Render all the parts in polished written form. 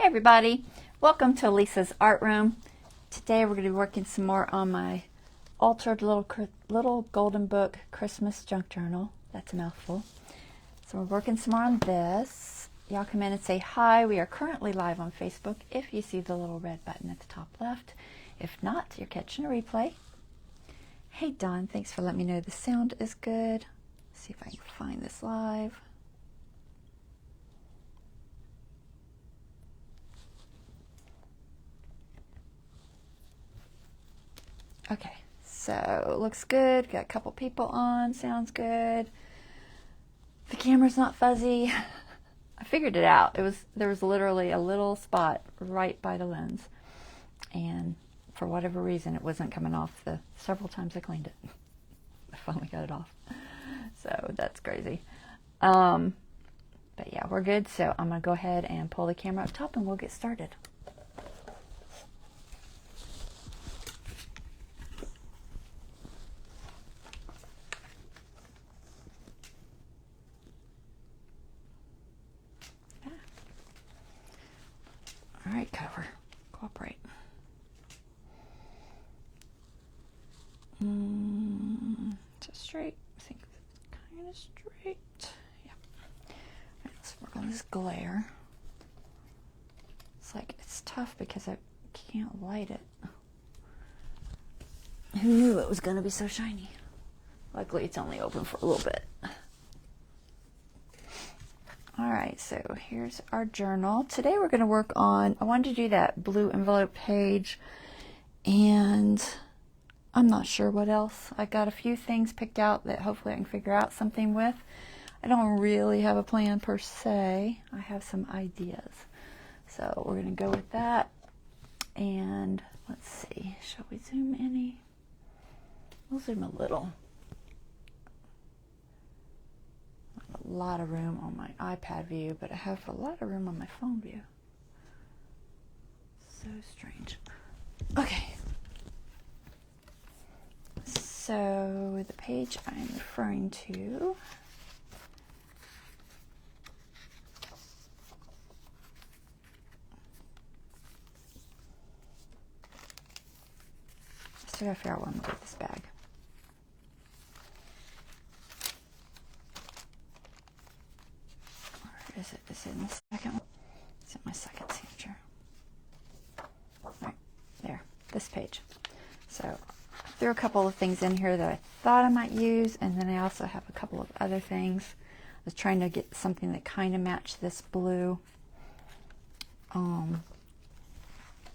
everybody, welcome to Lisa's Art Room. Today we're going to be working some more on my altered little golden book Christmas junk journal. That's a mouthful. So we're working some more on this. Y'all come in and say hi. We are currently live on Facebook if you see the little red button at the top left. If not, you're catching a replay. Hey Don, thanks for letting me know the sound is good. Let's see if I can find this live. Okay, so looks good. Got a couple people on. Sounds good. The camera's not fuzzy. I figured it out. There was literally a little spot right by the lens, and for whatever reason, it wasn't coming off the several times I cleaned it. I finally got it off. So that's crazy. But yeah, we're good. So I'm gonna go ahead and pull the camera up top, and we'll get started. All right, cover, cooperate. Just straight. I think it's kind of straight. Yeah. All right, let's work on this glare. It's tough because I can't light it. Who knew it was going to be so shiny? Luckily, it's only open for a little bit. All right, so here's our journal. Today we're going to work on, I wanted to do that blue envelope page, and I'm not sure what else. I got a few things picked out that hopefully I can figure out something with. I don't really have a plan per se. I have some ideas. So we're going to go with that. And let's see, shall we zoom any? We'll zoom a little. A lot of room on my iPad view, but I have a lot of room on my phone view. So strange. Okay. So the page I'm referring to I still gotta figure out where I'm gonna put this bag. Is it in the second one? It's in my second signature. Right, there, this page. So I threw a couple of things in here that I thought I might use, and then I also have a couple of other things. I was trying to get something that kind of matched this blue. And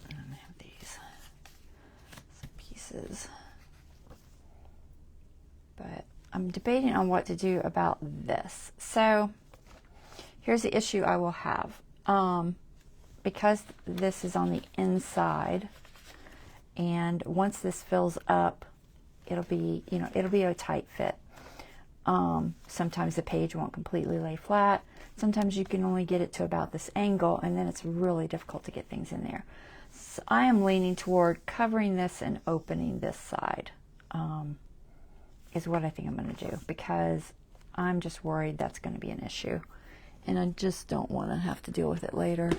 I have these some pieces. But I'm debating on what to do about this. So here's the issue I will have. Because this is on the inside, and once this fills up, it'll be a tight fit. Sometimes the page won't completely lay flat. Sometimes you can only get it to about this angle, and then it's really difficult to get things in there. So I am leaning toward covering this and opening this side, is what I think I'm going to do, because I'm just worried that's going to be an issue. And I just don't want to have to deal with it later.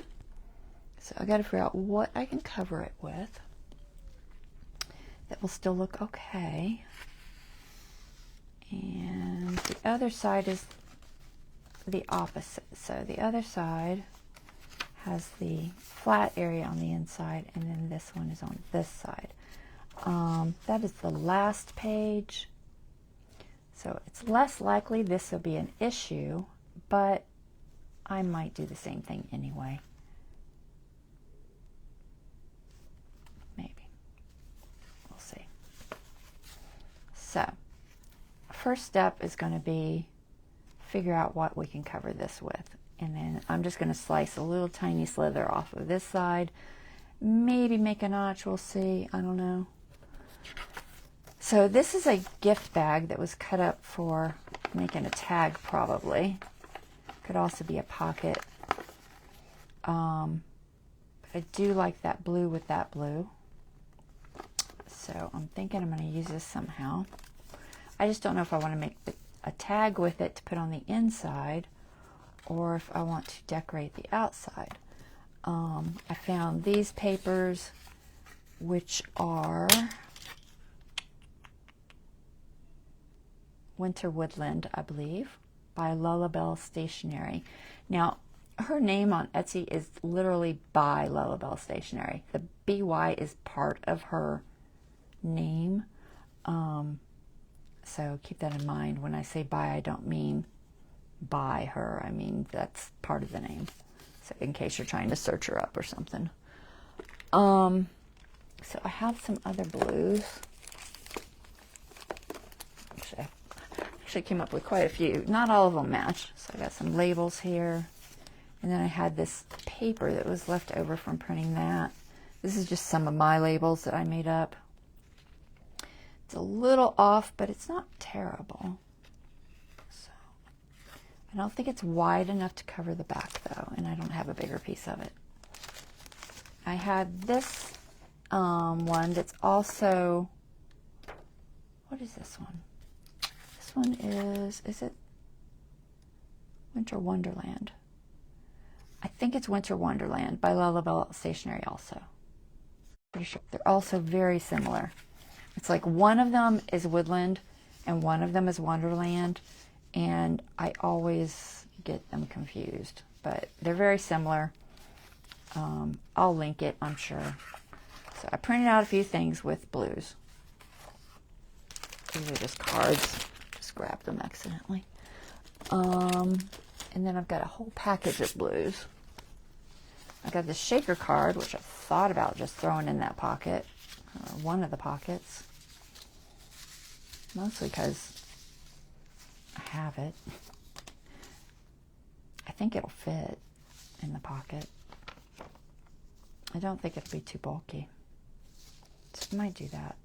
So I got to figure out what I can cover it with that will still look okay. And the other side is the opposite. So the other side has the flat area on the inside, and then this one is on this side. That is the last page. So it's less likely this will be an issue, but I might do the same thing anyway. Maybe. We'll see. So, first step is going to be figure out what we can cover this with. And then I'm just going to slice a little tiny slither off of this side. Maybe make a notch, we'll see. I don't know. So this is a gift bag that was cut up for making a tag, probably. Could also be a pocket. But I do like that blue with that blue. So I'm thinking I'm going to use this somehow. I just don't know if I want to make a tag with it to put on the inside, or if I want to decorate the outside. I found these papers, which are Winter Woodland, I believe, by Lullabel Stationary. Now, her name on Etsy is literally by Lullabel Stationary. The BY is part of her name. So keep that in mind. When I say by, I don't mean by her. I mean, that's part of the name. So in case you're trying to search her up or something. So I have some other blues. Actually came up with quite a few. Not all of them match. So I got some labels here. And then I had this paper that was left over from printing that. This is just some of my labels that I made up. It's a little off, but it's not terrible. So I don't think it's wide enough to cover the back though, and I don't have a bigger piece of it. I had this one that's also, what is this one? This one is it Winter Wonderland? I think it's Winter Wonderland by Lullabel Stationary also. Pretty sure they're also very similar. It's like one of them is Woodland and one of them is Wonderland, and I always get them confused, but they're very similar. I'll link it, I'm sure. So I printed out a few things with blues. These are just cards. Just grabbed them accidentally. And then I've got a whole package of blues. I got this shaker card, which I thought about just throwing in that pocket, or one of the pockets. Mostly because I have it. I think it'll fit in the pocket. I don't think it'll be too bulky. So I might do that.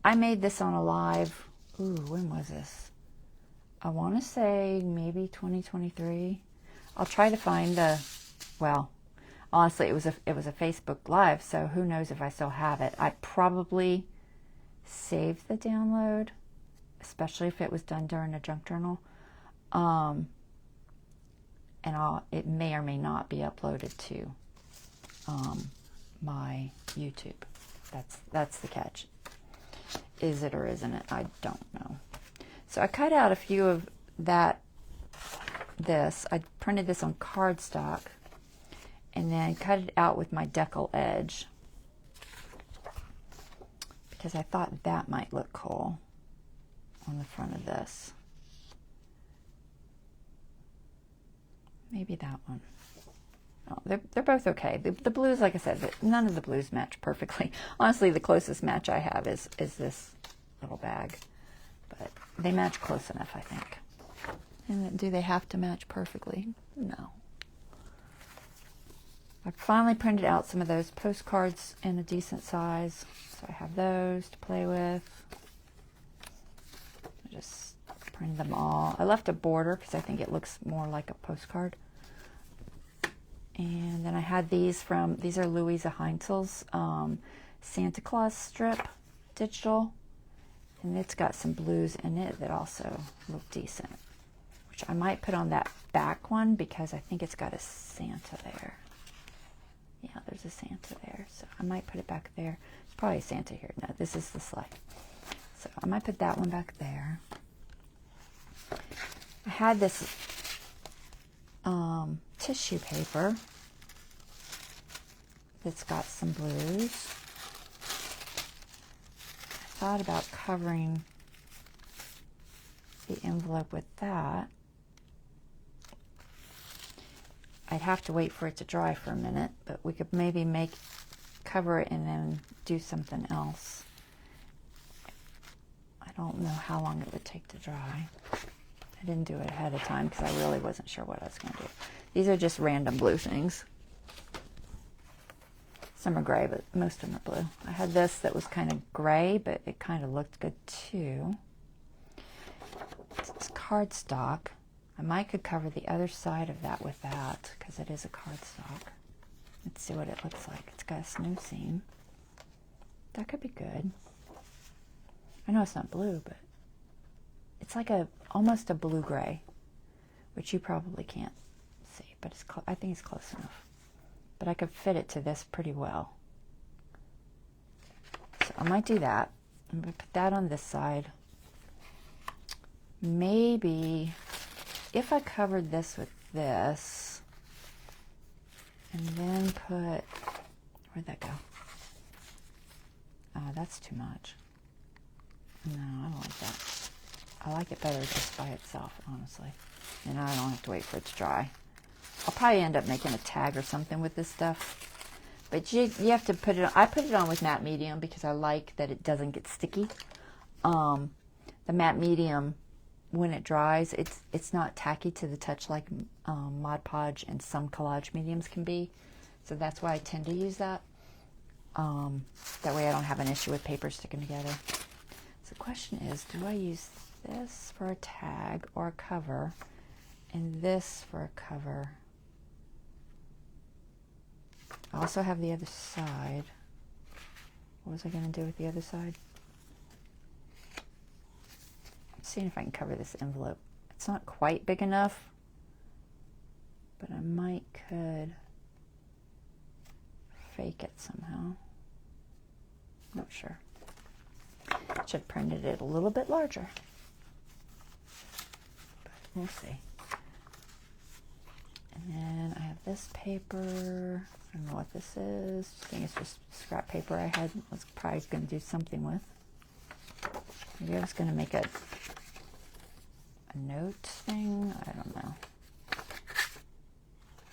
I made this on a live, when was this? I want to say maybe 2023. I'll try to find well, honestly, it was a Facebook Live, so who knows if I still have it. I probably saved the download, especially if it was done during a junk journal. And it may or may not be uploaded to my YouTube. That's the catch. Is it or isn't it? I don't know. So I cut out a few of this. I printed this on cardstock and then cut it out with my decal edge because I thought that might look cool on the front of this. Maybe that one. Oh, they're both okay. The blues, like I said, none of the blues match perfectly. Honestly, the closest match I have is this little bag. But they match close enough, I think. And do they have to match perfectly? No. I finally printed out some of those postcards in a decent size. So I have those to play with. I just printed them all. I left a border because I think it looks more like a postcard. And then I had these are Louisa Heinzel's Santa Claus strip, digital. And it's got some blues in it that also look decent, which I might put on that back one because I think it's got a Santa there. Yeah, there's a Santa there, so I might put it back there. There's probably a Santa here. No, this is the sleigh. So I might put that one back there. I had this tissue paper that's got some blues. I thought about covering the envelope with that. I'd have to wait for it to dry for a minute, but we could maybe cover it and then do something else. I don't know how long it would take to dry. I didn't do it ahead of time because I really wasn't sure what I was going to do. These are just random blue things. Some are gray, but most of them are blue. I had this that was kind of gray, but it kind of looked good too. It's cardstock. I could cover the other side of that with that because it is a cardstock. Let's see what it looks like. It's got a snow seam. That could be good. I know it's not blue, but it's like almost a blue-gray, which you probably can't see, but I think it's close enough. but I could fit it to this pretty well. So I might do that. I'm going to put that on this side. Maybe if I covered this with this and then put, where'd that go? Oh, that's too much. No, I don't like that. I like it better just by itself, honestly. And I don't have to wait for it to dry. I'll probably end up making a tag or something with this stuff. But you have to put it on. I put it on with matte medium because I like that it doesn't get sticky. The matte medium, when it dries, it's not tacky to the touch like Mod Podge and some collage mediums can be. So that's why I tend to use that. That way I don't have an issue with paper sticking together. So the question is, do I use this for a tag or a cover and this for a cover? I also have the other side. What was I going to do with the other side? I'm seeing if I can cover this envelope. It's not quite big enough, but I might could fake it somehow. Not sure. Should have printed it a little bit larger, but we'll see. And then I have this paper. I don't know what this is. I think it's just scrap paper I was probably going to do something with. Maybe I was going to make a note thing. I don't know.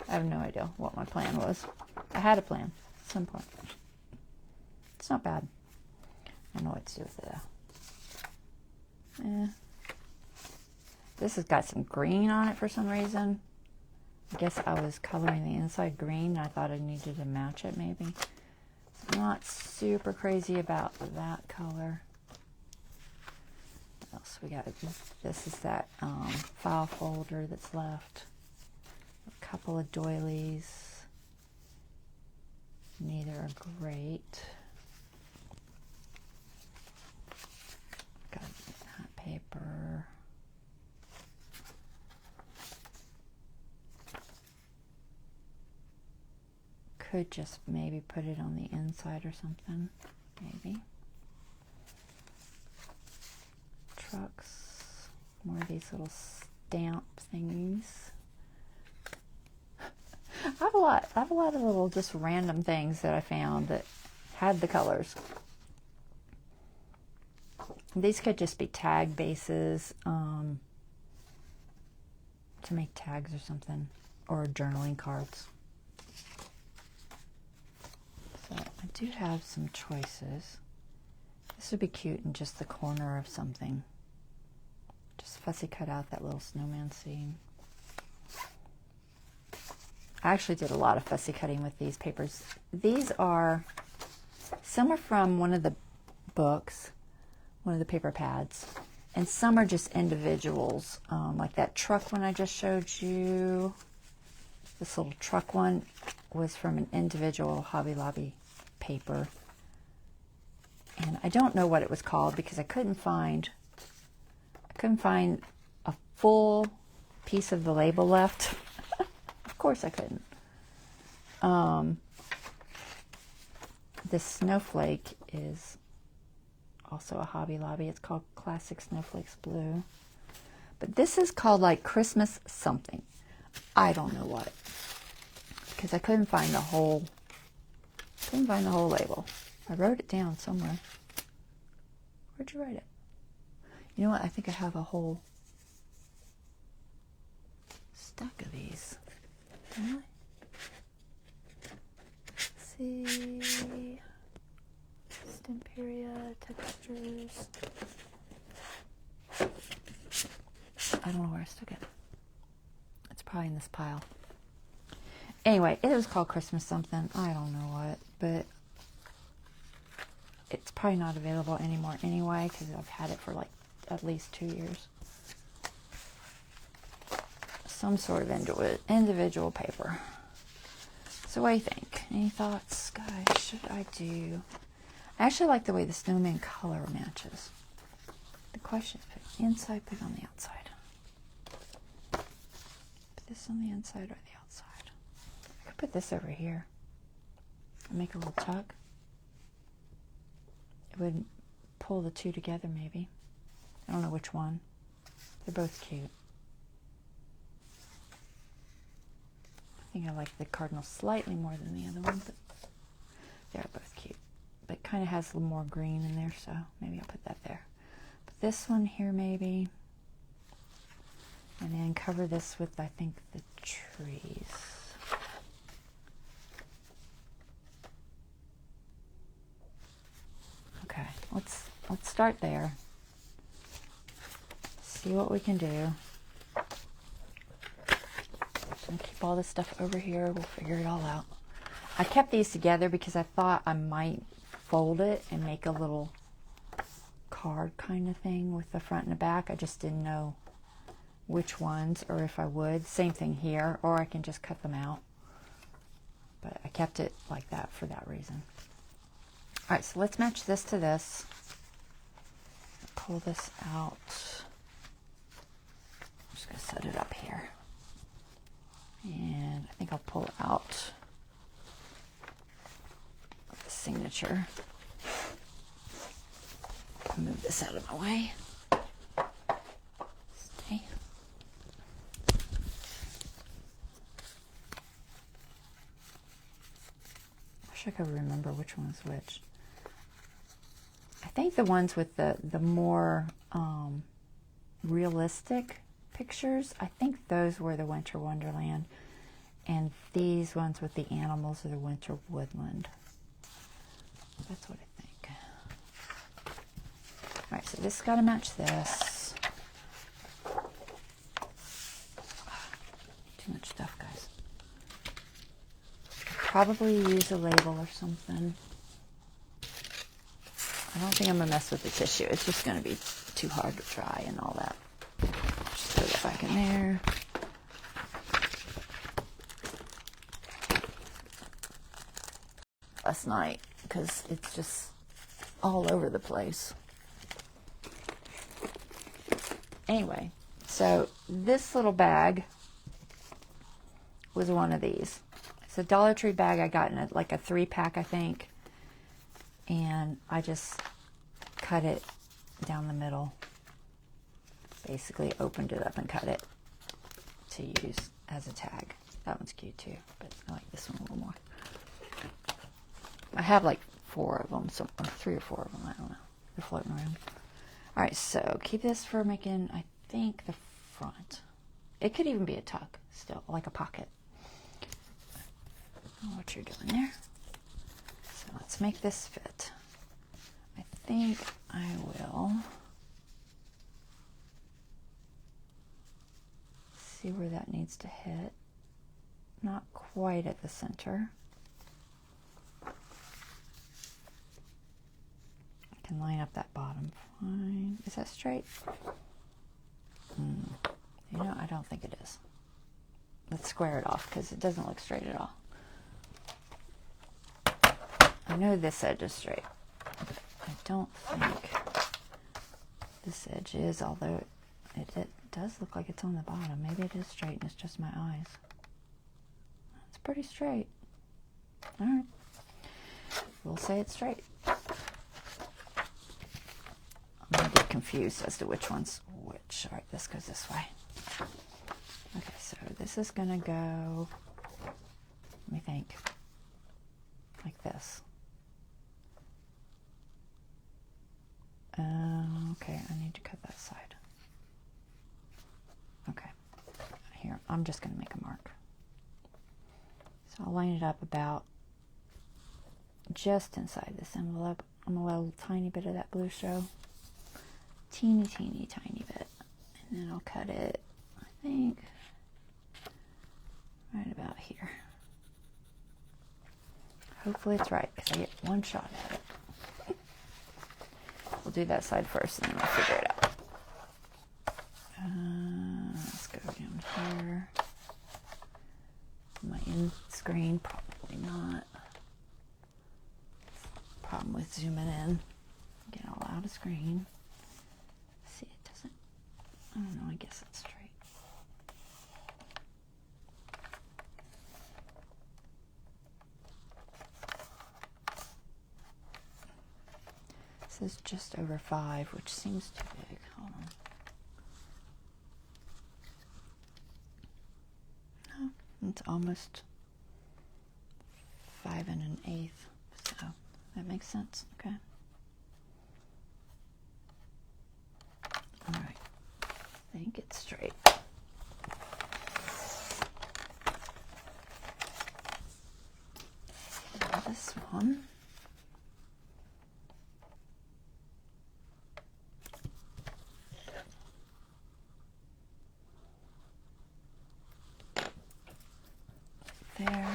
I have no idea what my plan was. I had a plan at some point. It's not bad. I don't know what to do with it though. This has got some green on it for some reason. I guess I was coloring the inside green. I thought I needed to match it maybe. So I'm not super crazy about that color. What else we got? This is that file folder that's left. A couple of doilies. Neither are great. Got that paper. Could just maybe put it on the inside or something. Maybe. Trucks. More of these little stamp thingies. I have a lot of little just random things that I found that had the colors. These could just be tag bases to make tags or something, or journaling cards. So I do have some choices. This would be cute in just the corner of something. Just fussy cut out that little snowman scene. I actually did a lot of fussy cutting with these papers. These are, some are from one of the books, one of the paper pads, and some are just individuals, like that truck one I just showed you. This little truck one was from an individual Hobby Lobby paper. And I don't know what it was called because I couldn't find a full piece of the label left. Of course I couldn't. This snowflake is also a Hobby Lobby. It's called Classic Snowflakes Blue. But this is called like Christmas something. I don't know what. Because I couldn't find the whole label. I wrote it down somewhere. Where'd you write it? You know what? I think I have a whole stack of these. Really? Let's see. Stamperia textures. I don't know where I stuck it. It's probably in this pile. Anyway, it was called Christmas something. I don't know what, but it's probably not available anymore anyway because I've had it for like at least 2 years. Some sort of individual paper. So what do you think? Any thoughts, guys? Should I do... I actually like the way the snowman color matches. The question is, put it inside, put it on the outside. Put this on the inside or the outside. I could put this over here. make a little tuck. It would pull the two together maybe. I don't know which one. They're both cute. I think I like the cardinal slightly more than the other one, but they're both cute. But it kind of has a little more green in there, so maybe I'll put that there. But this one here maybe. And then cover this with, I think, the trees. Okay, let's start there. See what we can do. And keep all this stuff over here. We'll figure it all out. I kept these together because I thought I might fold it and make a little card kind of thing with the front and the back. I just didn't know which ones or if I would. Same thing here, or I can just cut them out. But I kept it like that for that reason. All right, so let's match this to this. Pull this out. I'm just going to set it up here. And I think I'll pull out the signature. Move this out of my way. Stay. Wish I could remember which one's which. I think the ones with the more realistic pictures, I think those were the Winter Wonderland, and these ones with the animals are the Winter Woodland. That's what I think. All right, so this has got to match this. Too much stuff, guys. Probably use a label or something. I don't think I'm going to mess with the tissue. It's just going to be too hard to dry and all that. Just put it back in there. Last night, because it's just all over the place. Anyway, so this little bag was one of these. It's a Dollar Tree bag I got in like a 3-pack, I think. And I just cut it down the middle. Basically opened it up and cut it to use as a tag. That one's cute too, but I like this one a little more. I have like 4 of them, or 3 or 4 of them, I don't know. They're floating around. All right, so keep this for making, I think, the front. It could even be a tuck still, like a pocket. I don't know what you're doing there. So let's make this fit. I think I will see where that needs to hit. Not quite at the center. I can line up that bottom fine. Is that straight? You know, I don't think it is. Let's square it off because it doesn't look straight at all. I know this edge is straight. I don't think this edge is, although it does look like it's on the bottom. Maybe it is straight and it's just my eyes. It's pretty straight. All right. We'll say it's straight. I'm going to get confused as to which one's which. All right, this goes this way. Okay, so this is going to go, let me think, like this. Okay, I need to cut that side. Okay, here, I'm just going to make a mark. So I'll line it up about just inside this envelope. I'm going to let a little tiny bit of that blue show. Teeny, teeny, tiny bit. And then I'll cut it, I think, right about here. Hopefully it's right, because I get one shot at it. We'll do that side first, and then we'll figure it out. Let's go down here. Am I in screen? Probably not. Problem with zooming in. Get all out of screen. See, it doesn't. I don't know. I guess it's straight. This is just over 5, which seems too big. Hold on. No, it's almost 5 1/8, so that makes sense. Okay. All right. I think it's straight. Now this one. There.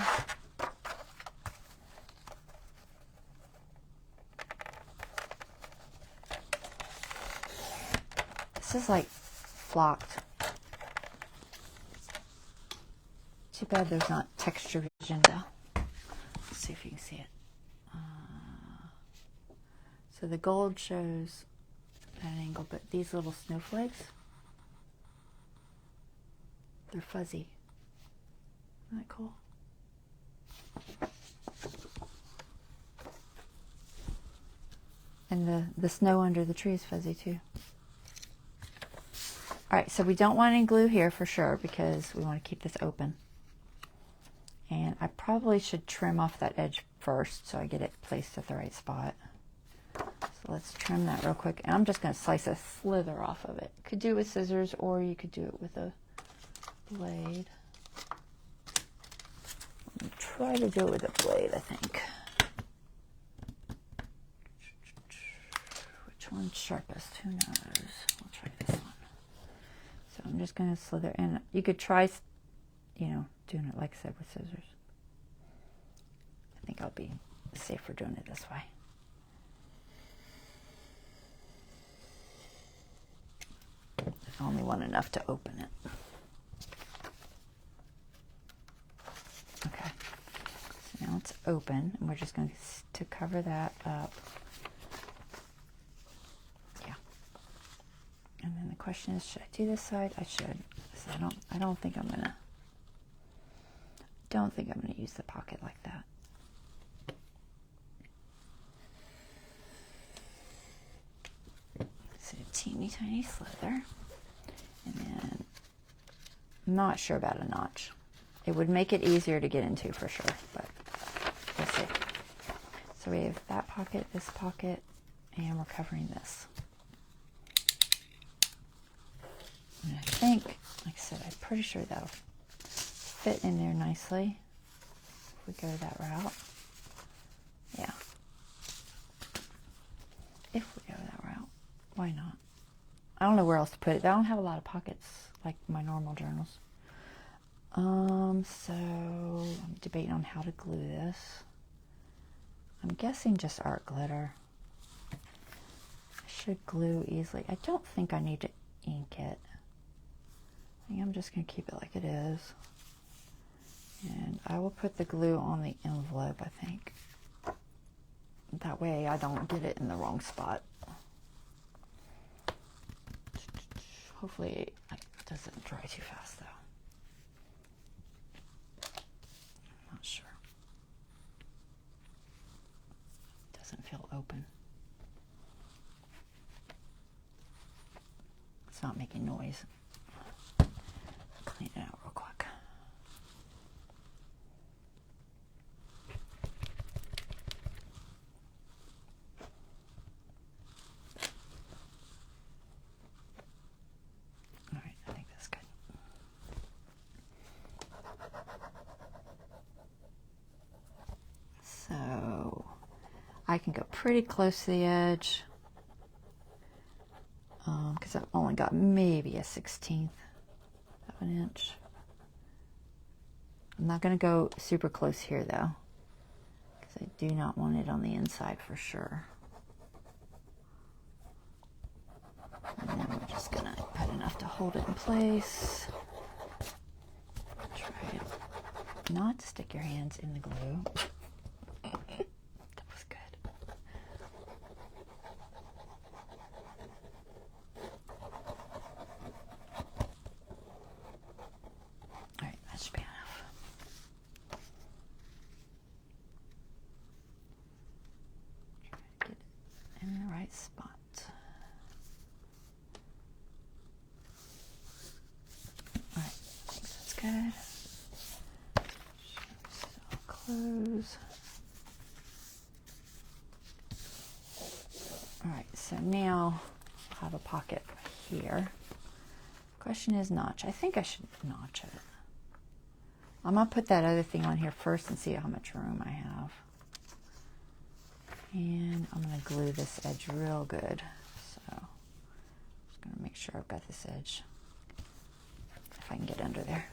This is like flocked. Too bad there's not texture vision though. Let's see if you can see it. So the gold shows at an angle, but these little snowflakes, they're fuzzy. Isn't that cool? And the snow under the tree is fuzzy too. All right, so we don't want any glue here for sure because we want to keep this open. And I probably should trim off that edge first so I get it placed at the right spot. So let's trim that real quick. And I'm just going to slice a slither off of it. Could do it with scissors or you could do it with a blade. I'm going to try to do it with a blade, I think. Which one's sharpest? Who knows? We'll try this one. So I'm just going to slither, and you could try, you know, doing it like I said with scissors. I think I'll be safer doing it this way. I only want enough to open it. Okay, so now it's open, and we're just going to cover that up. And then the question is, should I do this side? I should. So I don't think I'm gonna use the pocket like that. So a teeny tiny slither. And then I'm not sure about a notch. It would make it easier to get into for sure, but we'll see. So we have that pocket, this pocket, and we're covering this. And I think, like I said, I'm pretty sure that'll fit in there nicely if we go that route. Yeah. If we go that route, why not? I don't know where else to put it. I don't have a lot of pockets like my normal journals. So I'm debating on how to glue this. I'm guessing just art glitter. I should glue easily. I don't think I need to ink it. I think I'm just going to keep it like it is. And I will put the glue on the envelope, I think. That way I don't get it in the wrong spot. Hopefully it doesn't dry too fast though. I'm not sure. It doesn't feel open. It's not making noise. Clean it out real quick. All right, I think that's good. So I can go pretty close to the edge because I've only got maybe a 1/16 of an inch. I'm not going to go super close here though, because I do not want it on the inside for sure. And then we're just going to put enough to hold it in place. Try not to stick your hands in the glue. That was good. All right, that should be enough. Try to get it in the right close. All right, so now I'll have a pocket here. Question is notch. I think I should notch it. I'm gonna put that other thing on here first and see how much room I have. And I'm gonna glue this edge real good. So just gonna make sure I've got this edge. If I can get under there.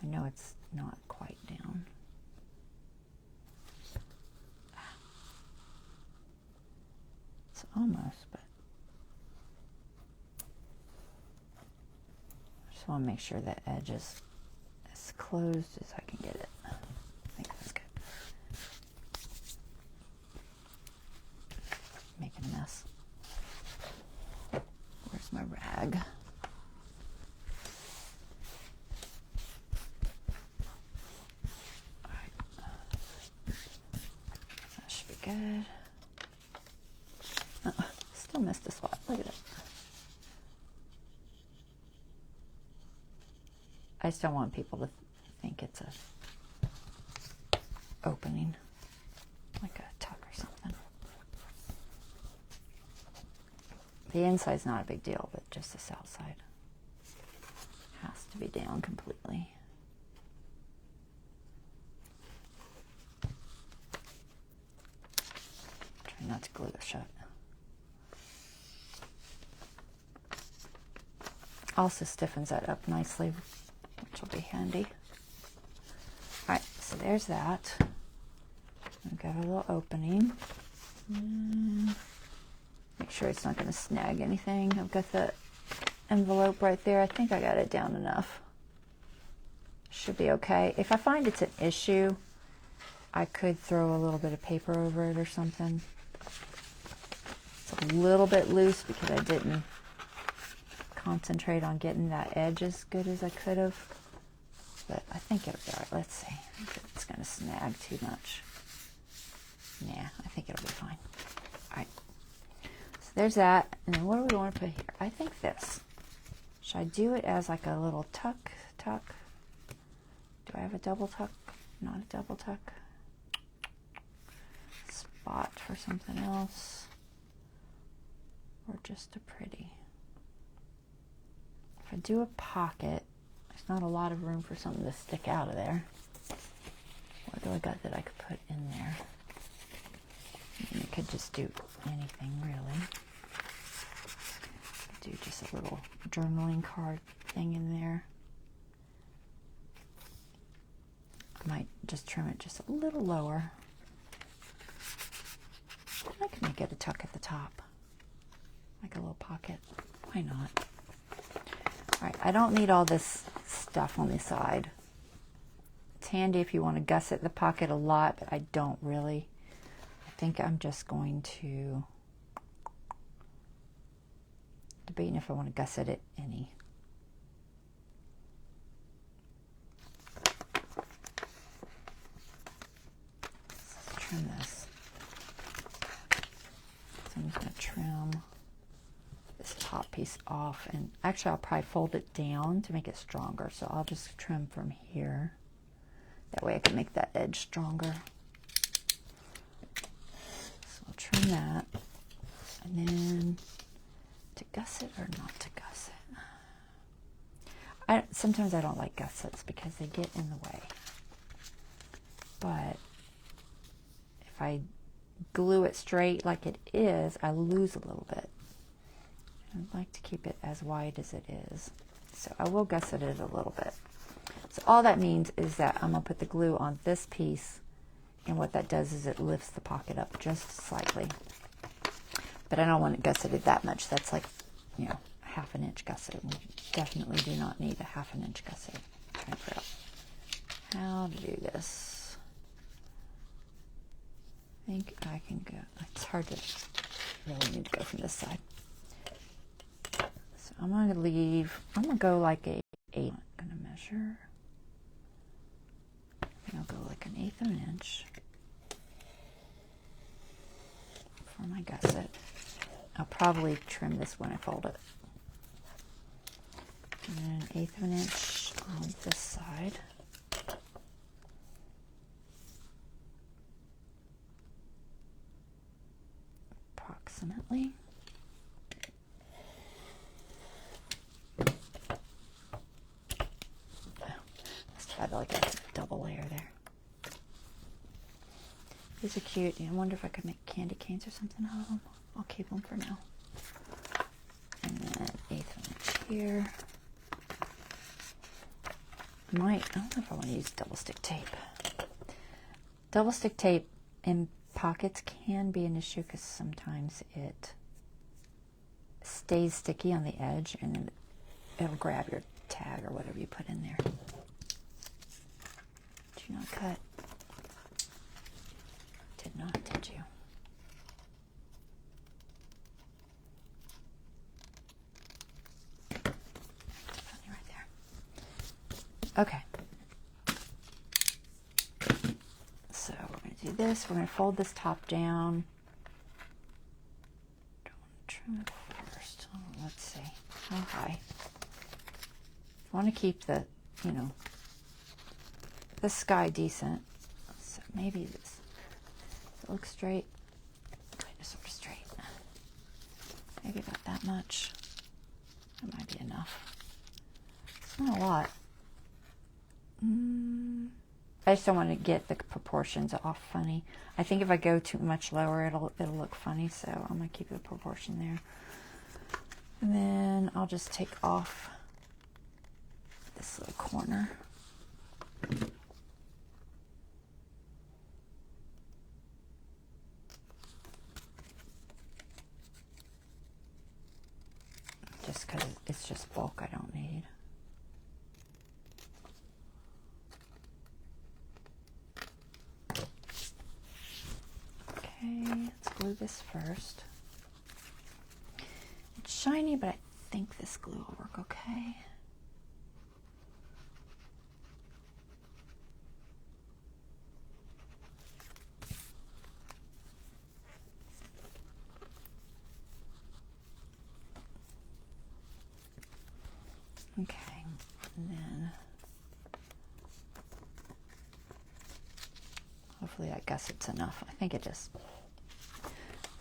I know it's not quite down. It's almost, but I just want to make sure that edge is as closed as I can get it. I think that's good. Making a mess. Where's my rag? All right. That should be good. Still missed a spot. Look at it. I just don't want people to think it's a opening, like a tuck or something. The inside's not a big deal, but just this outside has to be down completely. Try not to glue it shut. Also stiffens that up nicely, which will be handy. All right, so there's that. I've got a little opening. Make sure it's not going to snag anything. I've got the envelope right there. I think I got it down enough. Should be okay. If I find it's an issue, I could throw a little bit of paper over it or something. It's a little bit loose because I didn't concentrate on getting that edge as good as I could have, but I think it'll be all right. Let's see if it's going to snag too much. Yeah, I think it'll be fine. All right, so there's that. And then what do we want to put here? I think this. Should I do it as like a little tuck? Do I have a double tuck? Not a double tuck. Spot for something else, or just a pretty. If I do a pocket, there's not a lot of room for something to stick out of there. What do I got that I could put in there? I could just do anything really. Do just a little journaling card thing in there. I might just trim it just a little lower. I could make it a tuck at the top, like a little pocket. Why not? All right, I don't need all this stuff on the side. It's handy if you want to gusset the pocket a lot, but I don't really. I think I'm just going to debating if I want to gusset it any. Let's trim this. So I'm just going to trim this top piece off, and actually I'll probably fold it down to make it stronger, so I'll just trim from here. That way I can make that edge stronger. So I'll trim that, and then to gusset or not to gusset. Sometimes I don't like gussets because they get in the way, but if I glue it straight like it is, I lose a little bit. I'd like to keep it as wide as it is, so I will gusset it a little bit. So all that means is that I'm going to put the glue on this piece, and what that does is it lifts the pocket up just slightly. But I don't want it gusseted that much. That's like, you know, a ½ inch gusset. We definitely do not need a ½ inch gusset. I'm trying to figure out how to do this. I think I can go. It's hard to really need to go from this side. So I'm going to leave. I'm going to go like a 8. I'm going to measure. And I'll go like an 1/8 of an inch for my gusset. I'll probably trim this when I fold it. And then 1/8 of an inch on this side. approximately. Let's try like a double layer there. These are cute. I wonder if I could make candy canes or something out of them. I'll keep them for now. And then 1/8 inch here. I don't know if I want to use double stick tape. Double stick tape in pockets can be an issue because sometimes it stays sticky on the edge and then it'll grab your tag or whatever you put in there. Did you not cut? Did not, did you? Funny right there. Okay. So we're going to do this. We're going to fold this top down. Don't want to trim it first. Oh, let's see. How high? I want to keep the, you know, the sky decent. So maybe this. Does it look straight? Kind of sort of straight. Maybe about that much. That might be enough. It's not a lot. I just don't want to get the proportions off funny. I think if I go too much lower, it'll look funny, so I'm going to keep the proportion there. And then I'll just take off this little corner. Just because it's just bulk I don't need. Okay, let's glue this first. It's shiny, but I think this glue will work okay. Okay, and then hopefully I guess it's enough. I think it just,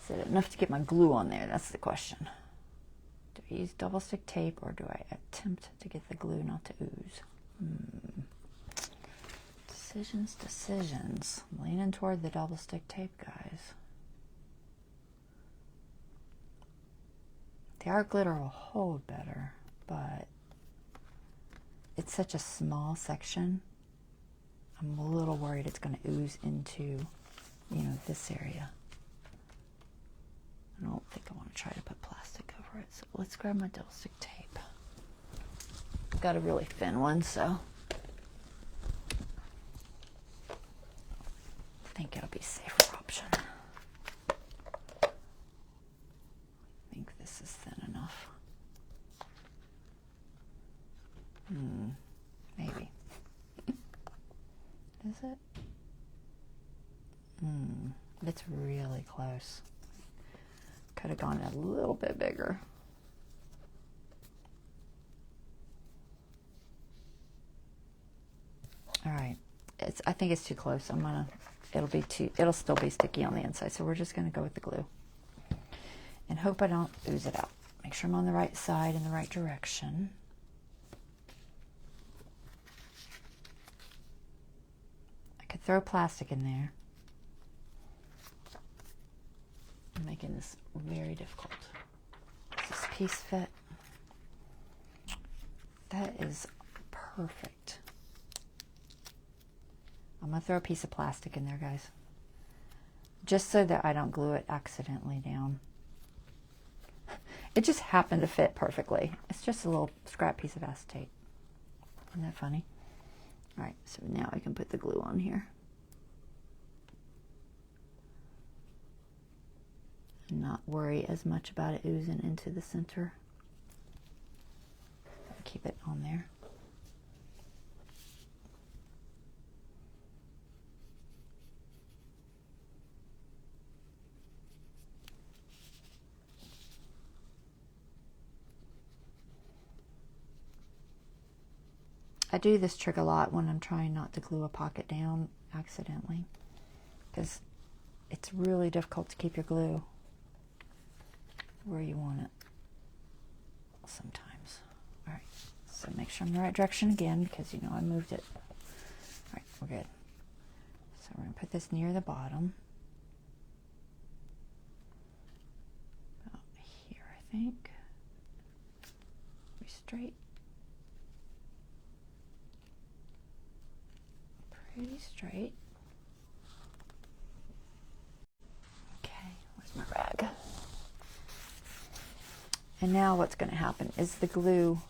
is it enough to get my glue on there? That's the question. Do I use double stick tape or do I attempt to get the glue not to ooze? Decisions. I'm leaning toward the double stick tape, guys. The art glitter will hold better, but it's such a small section. I'm a little worried it's going to ooze into, you know, this area. I don't think I want to try to put plastic over it. So let's grab my double stick tape. I've got a really thin one, so I think it'll be a safer option. I think this is thin enough. Maybe. Is it? It's really close. Could have gone a little bit bigger. All right. I think it's too close. It'll still be sticky on the inside. So we're just going to go with the glue. And hope I don't ooze it out. Make sure I'm on the right side in the right direction. Throw plastic in there. I'm making this very difficult. Does this piece fit? That is perfect. I'm going to throw a piece of plastic in there, guys. Just so that I don't glue it accidentally down. It just happened to fit perfectly. It's just a little scrap piece of acetate. Isn't that funny? All right, so now I can put the glue on here. And not worry as much about it oozing into the center. Keep it on there. I do this trick a lot when I'm trying not to glue a pocket down accidentally, because it's really difficult to keep your glue where you want it sometimes. All right, so make sure I'm in the right direction again, because you know I moved it. All right, we're good. So we're gonna put this near the bottom. About here, I think. Be straight. Pretty straight. Okay, where's my rag? And now what's going to happen is the glue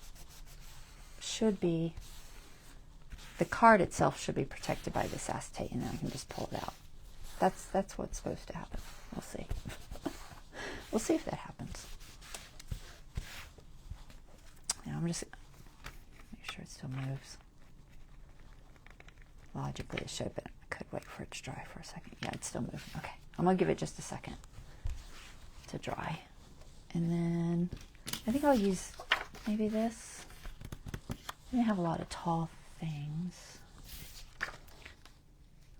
should be, the card itself should be protected by this acetate, and then I can just pull it out. That's what's supposed to happen. We'll see. We'll see if that happens. Now I'm just make sure it still moves. Logically it should, but I could wait for it to dry for a second. Yeah, it's still moving. Okay, I'm gonna give it just a second to dry. And then I think I'll use maybe this. I have a lot of tall things. I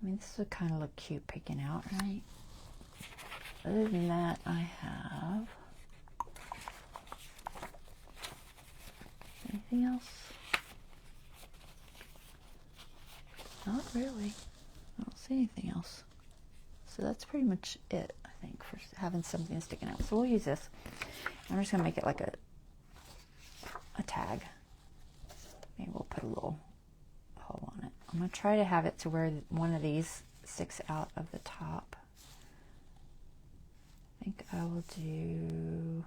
mean, this would kind of look cute picking out, right? Other than that, I have anything else? Not really. I don't see anything else. So that's pretty much it, I think, for having something sticking out. So we'll use this. I'm just going to make it like a tag. Maybe we'll put a little hole on it. I'm going to try to have it to where one of these sticks out of the top. I think I will do...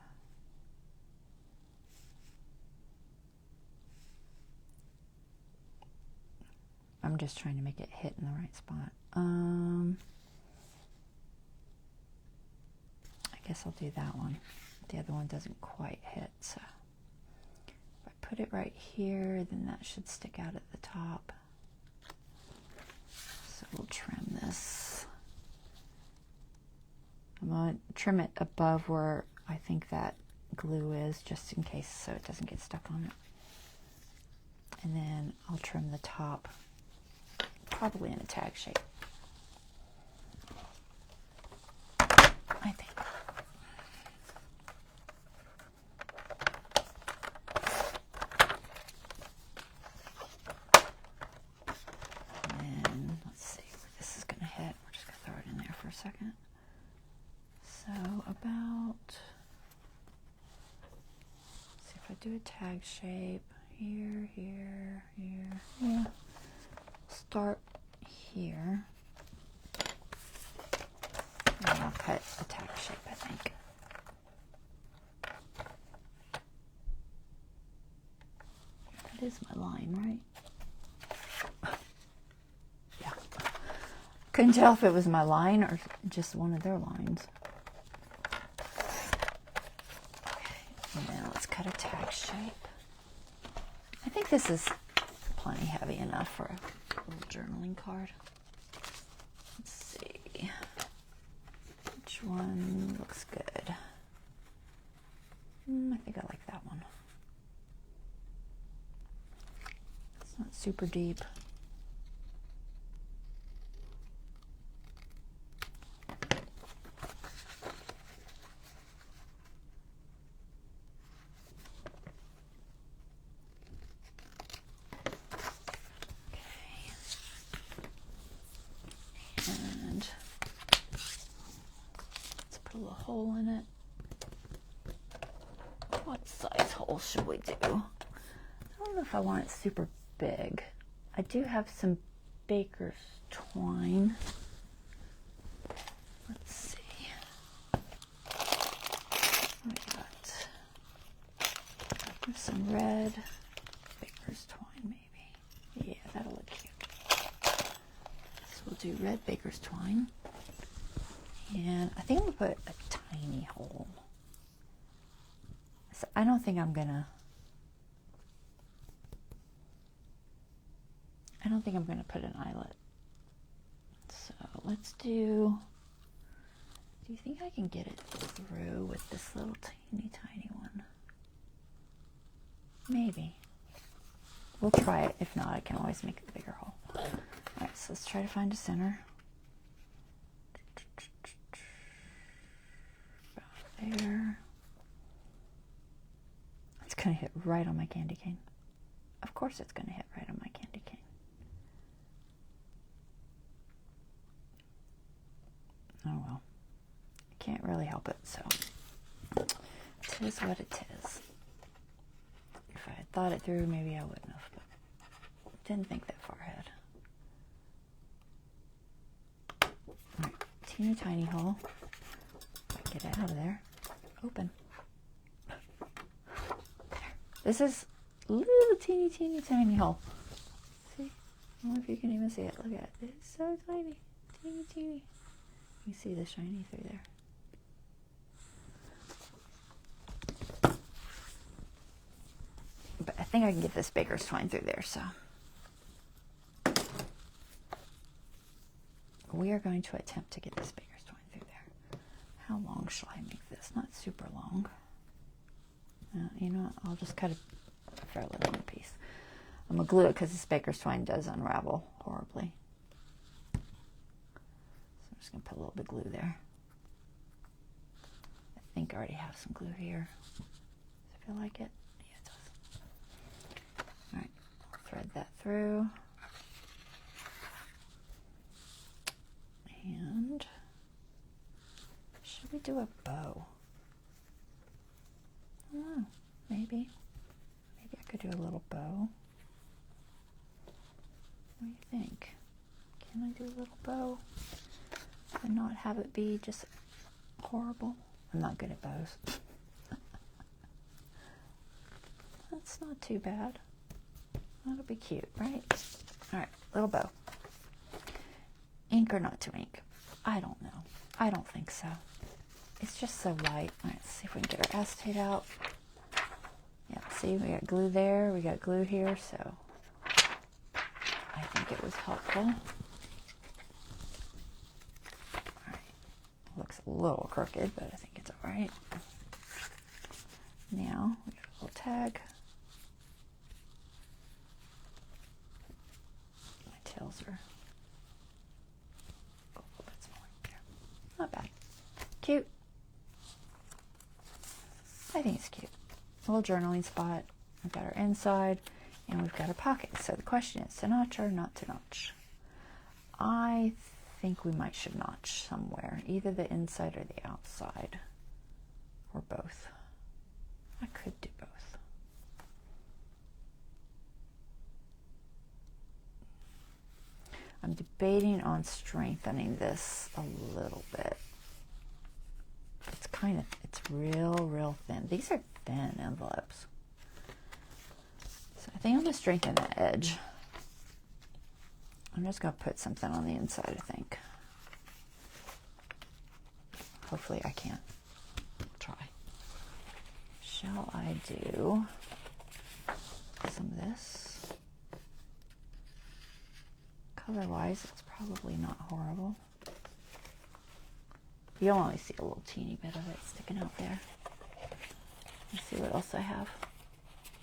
I'm just trying to make it hit in the right spot. I guess I'll do that one. The other one doesn't quite hit, so if I put it right here, then that should stick out at the top. So we'll trim this. I'm going to trim it above where I think that glue is, just in case, so it doesn't get stuck on it. And then I'll trim the top, probably in a tag shape, I think. And let's see where this is going to hit. We're just going to throw it in there for a second. So about, let's see if I do a tag shape here, here, here, yeah. Start here, and I'll cut a tag shape, I think. That is my line, right? Yeah. Couldn't tell if it was my line or just one of their lines. Okay, and then let's cut a tag shape. I think this is plenty heavy enough for a little journaling card. Let's see which one looks good. I think I like that one. It's not super deep. Hole in it. What size hole should we do? I don't know if I want it super big. I do have some baker's twine. Let's see. I got some red baker's twine, maybe. Yeah, that'll look cute. So we'll do red baker's twine. And I think I'm going to put a tiny hole. So I don't think I'm gonna put an eyelet. So let's do you think I can get it through with this little tiny one? Maybe. We'll try it. If not, I can always make a bigger hole. Alright, so let's try to find a center. About there. going to hit right on my candy cane. Of course it's going to hit right on my candy cane. Oh well. Can't really help it, so it is what it is. If I had thought it through, maybe I wouldn't have, but didn't think that far ahead. Alright, teeny tiny hole. If I can get it out of there. Open. There. This is a little teeny tiny hole. See? I don't know if you can even see it. Look at it. It's so tiny. Teeny. You see the shiny through there. But I think I can get this baker's twine through there, so we are going to attempt to get this baker's twine through there. How long shall I make this? Not super long. You know what? I'll just cut a fairly long piece. I'm going to glue it because this baker's twine does unravel horribly. So I'm just going to put a little bit of glue there. I think I already have some glue here. Does it feel like it? Yeah, it does. Alright, I'll thread that through. And should we do a bow? I don't know. Maybe I could do a little bow. What do you think? Can I do a little bow and not have it be just horrible? I'm not good at bows. That's not too bad. That'll be cute, right? All right, little bow. Ink or not to ink? I don't know. I don't think so. It's just so light. All right, let's see if we can get our acetate out. Yeah, see, we got glue there, we got glue here, so I think it was helpful. All right, looks a little crooked, but I think it's all right. Now, we got a little tag. My tails are a little bit smaller there. Not bad. Cute. I think it's cute. A little journaling spot. We've got our inside and we've got our pocket. So the question is, to notch or not to notch? I think we should notch somewhere, either the inside or the outside, or both. I could do both. I'm debating on strengthening this a little bit. It's real thin. These are thin envelopes. So I think I'm going to strengthen that edge. I'm just going to put something on the inside, I think. Hopefully I can. Try. Shall I do some of this? Color-wise, it's probably not horrible. You'll only see a little teeny bit of it sticking out there. Let's see what else I have.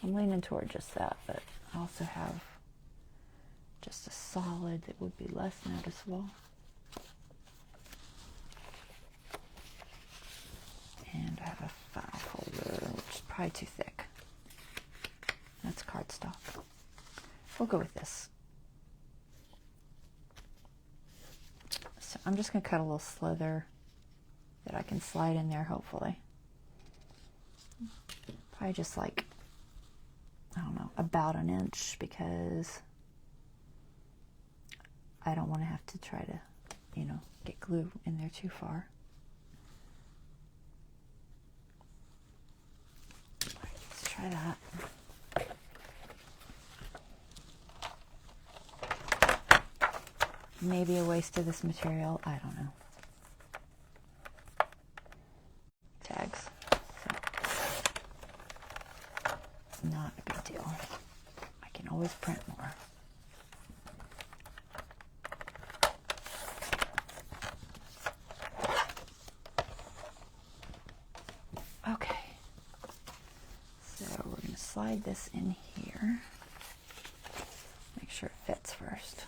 I'm leaning toward just that, but I also have just a solid that would be less noticeable. And I have a file folder, which is probably too thick. That's cardstock. We'll go with this. So I'm just going to cut a little slither that I can slide in there, hopefully. Probably just like, I don't know, about an inch, because I don't want to have to try to, get glue in there too far. All right, let's try that. Maybe a waste of this material, I don't know. Tags. So, not a big deal. I can always print more. Okay. So we're going to slide this in here. Make sure it fits first.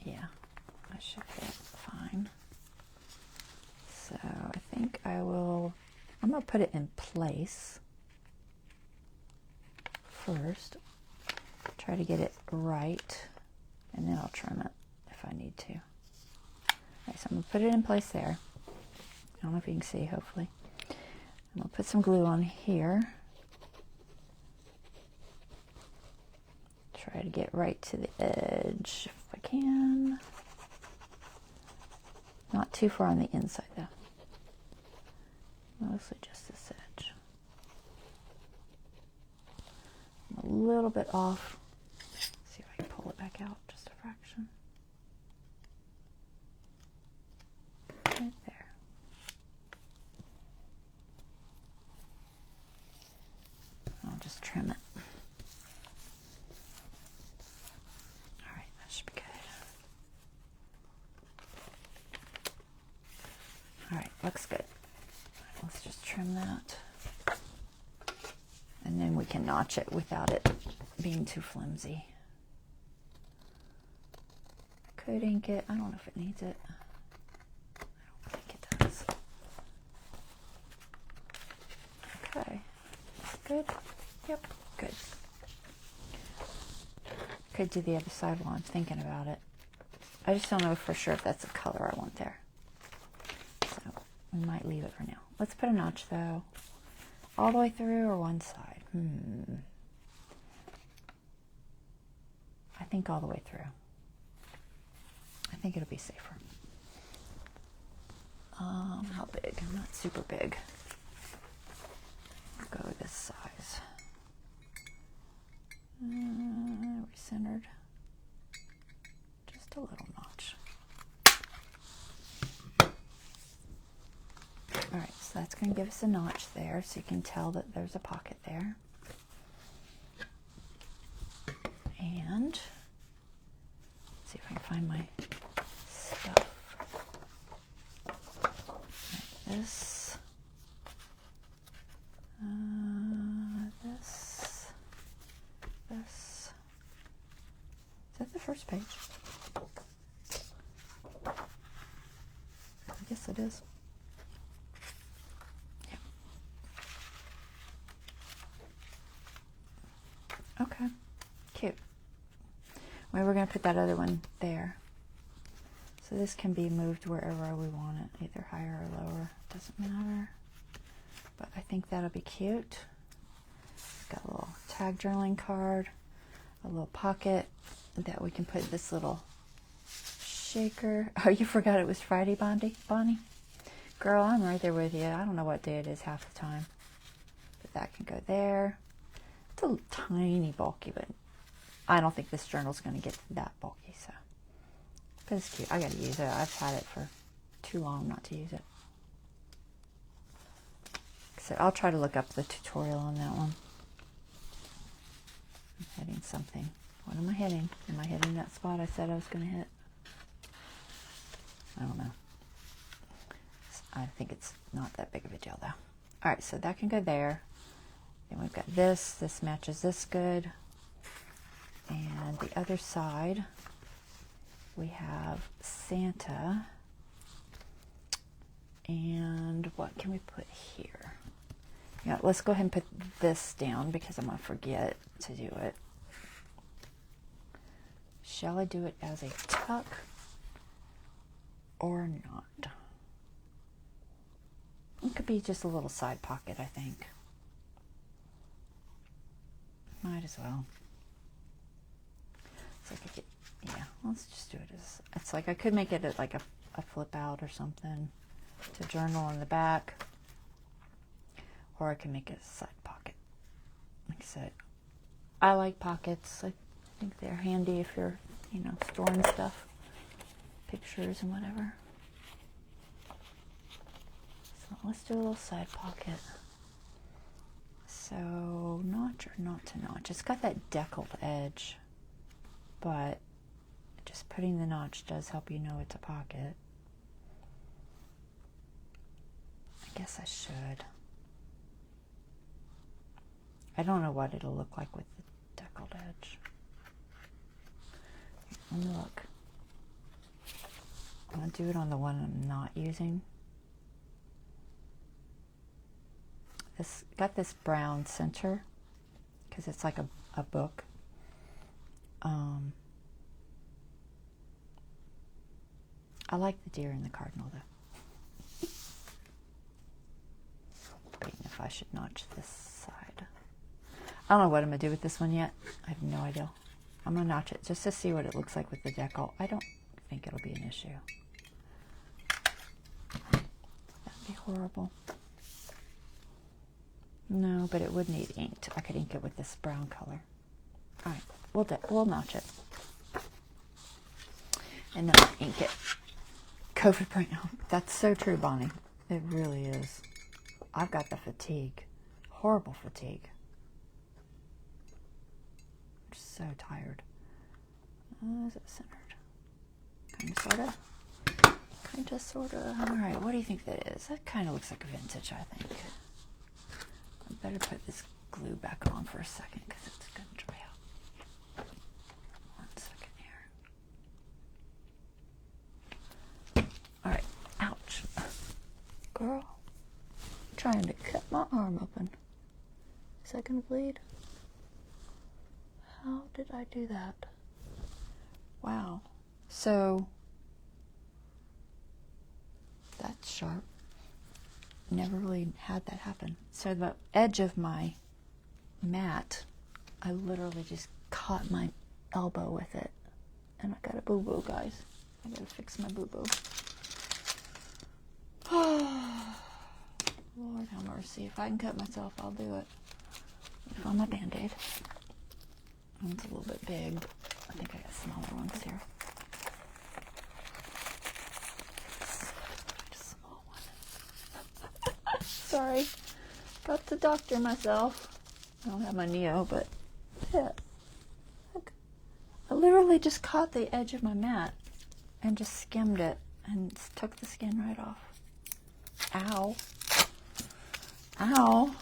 Yeah, that should fit fine. So I think I'm put it in place first. Try to get it right, and then I'll trim it if I need to. Okay, so I'm going to put it in place there. I don't know if you can see, hopefully. I'm going to put some glue on here. Try to get right to the edge if I can. Not too far on the inside though. Mostly just this edge. I'm a little bit off. Let's see if I can pull it back out just a fraction. Right there. I'll just trim it. Alright, that should be good. Alright, looks good. Let's just trim that. And then we can notch it without it being too flimsy. Could ink it. I don't know if it needs it. I don't think it does. Okay. Good. Yep. Good. Could do the other side while I'm thinking about it. I just don't know for sure if that's the color I want there. So we might leave it for now. Let's put a notch though. All the way through or one side? I think all the way through. I think it'll be safer. How big? I'm not super big. Let's go this size. Recentered. Just a little notch. Alright, so that's going to give us a notch there, so you can tell that there's a pocket there. And let's see if I can find my stuff. Like this. This. Is that the first page? I guess it is. Okay, cute. Well, we're going to put that other one there. So this can be moved wherever we want it, either higher or lower, doesn't matter. But I think that'll be cute. Got a little tag journaling card, a little pocket that we can put this little shaker. Oh, you forgot it was Friday, Bonnie? Girl, I'm right there with you. I don't know what day it is half the time. But that can go there. It's a tiny bulky, but I don't think this journal's going to get that bulky, so. But it's cute. I got to use it. I've had it for too long not to use it. So I'll try to look up the tutorial on that one. I'm hitting something. What am I hitting? Am I hitting that spot I said I was going to hit? I don't know. I think it's not that big of a deal, though. All right, so that can go there. Then we've got this. This matches this good. And the other side, we have Santa. And what can we put here? Yeah, let's go ahead and put this down because I'm going to forget to do it. Shall I do it as a tuck or not? It could be just a little side pocket, I think. Might as well. It's like I could, yeah, let's just do it as, it's like I could make it like a flip out or something to journal in the back. Or I can make it a side pocket. Like I said, I like pockets. I think they're handy if you're, you know, storing stuff, pictures and whatever. So let's do a little side pocket. So notch or not to notch. It's got that deckled edge, but just putting the notch does help you know it's a pocket. I guess I should. I don't know what it'll look like with the deckled edge. Let me look. I'm going to do it on the one I'm not using. got this brown center because it's like a book. I like the deer and the cardinal though. Debating if I should notch this side. I don't know what I'm gonna do with this one yet. I have no idea. I'm gonna notch it just to see what it looks like with the decal. I don't think it'll be an issue. That'd be horrible. No, but it would need inked. I could ink it with this brown color. All right, we'll notch it. And then I'll ink it. COVID print. Oh, that's so true, Bonnie. It really is. I've got the fatigue. Horrible fatigue. I'm just so tired. Is it centered? Kind of, sort of. Kind of, sort of. All right, what do you think that is? That kind of looks like vintage, I think. I better put this glue back on for a second because it's going to dry out. 1 second here. All right, ouch. Girl, I'm trying to cut my arm open. Is that going to bleed? How did I do that? Wow. So, that's sharp. Never really had that happen. So the edge of my mat, I literally just caught my elbow with it. And I got a boo-boo, guys. I gotta fix my boo-boo. Lord have mercy. If I can cut myself, I'll do it. I found my Band-Aid. It's a little bit big. I think I got smaller ones here. Just a small one. Sorry. Got to doctor myself. I don't have my Neo, but yeah. I literally just caught the edge of my mat and just skimmed it and took the skin right off. Ow. Ow.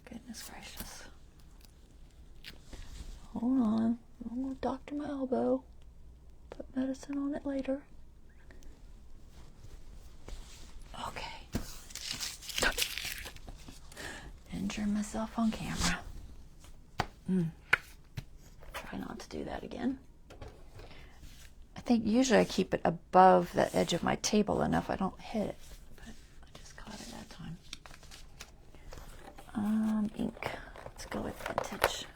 Goodness gracious. Hold on. I'm going to doctor my elbow. Put medicine on it later. Okay. Injure myself on camera. Try not to do that again. I think usually I keep it above the edge of my table enough I don't hit it. But I just caught it that time. Ink. Let's go with vintage.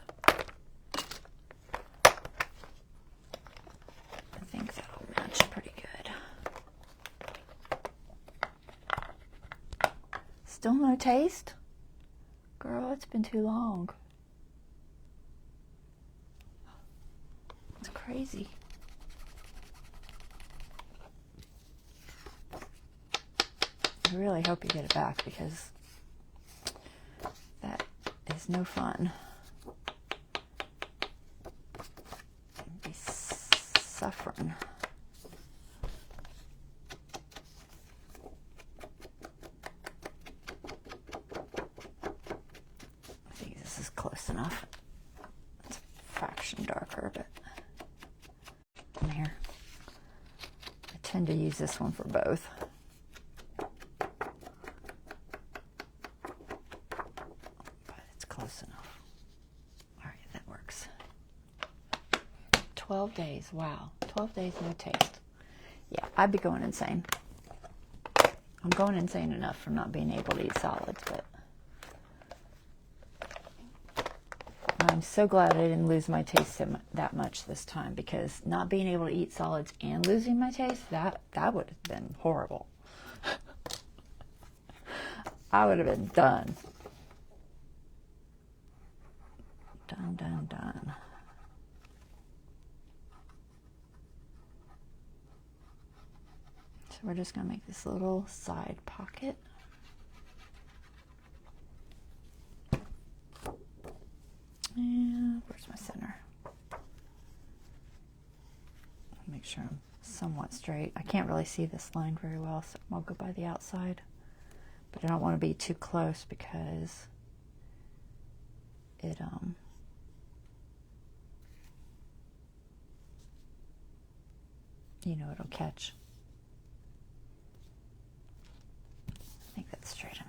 I think that'll match pretty good. Still no taste? Girl, it's been too long. It's crazy. I really hope you get it back because that is no fun. You'd be suffering. I think this is close enough. It's a fraction darker, but here. I tend to use this one for both. But it's close enough. All right, that works. 12 days. Wow. 12 days, no taste. Yeah, I'd be going insane. I'm going insane enough from not being able to eat solids, but I'm so glad I didn't lose my taste that much this time, because not being able to eat solids and losing my taste, that would have been horrible. I would have been done. Done. So we're just going to make this little side pocket. And where's my center? Make sure I'm somewhat straight. I can't really see this line very well, so I'll go by the outside. But I don't want to be too close because it you know, it'll catch. I think that's straight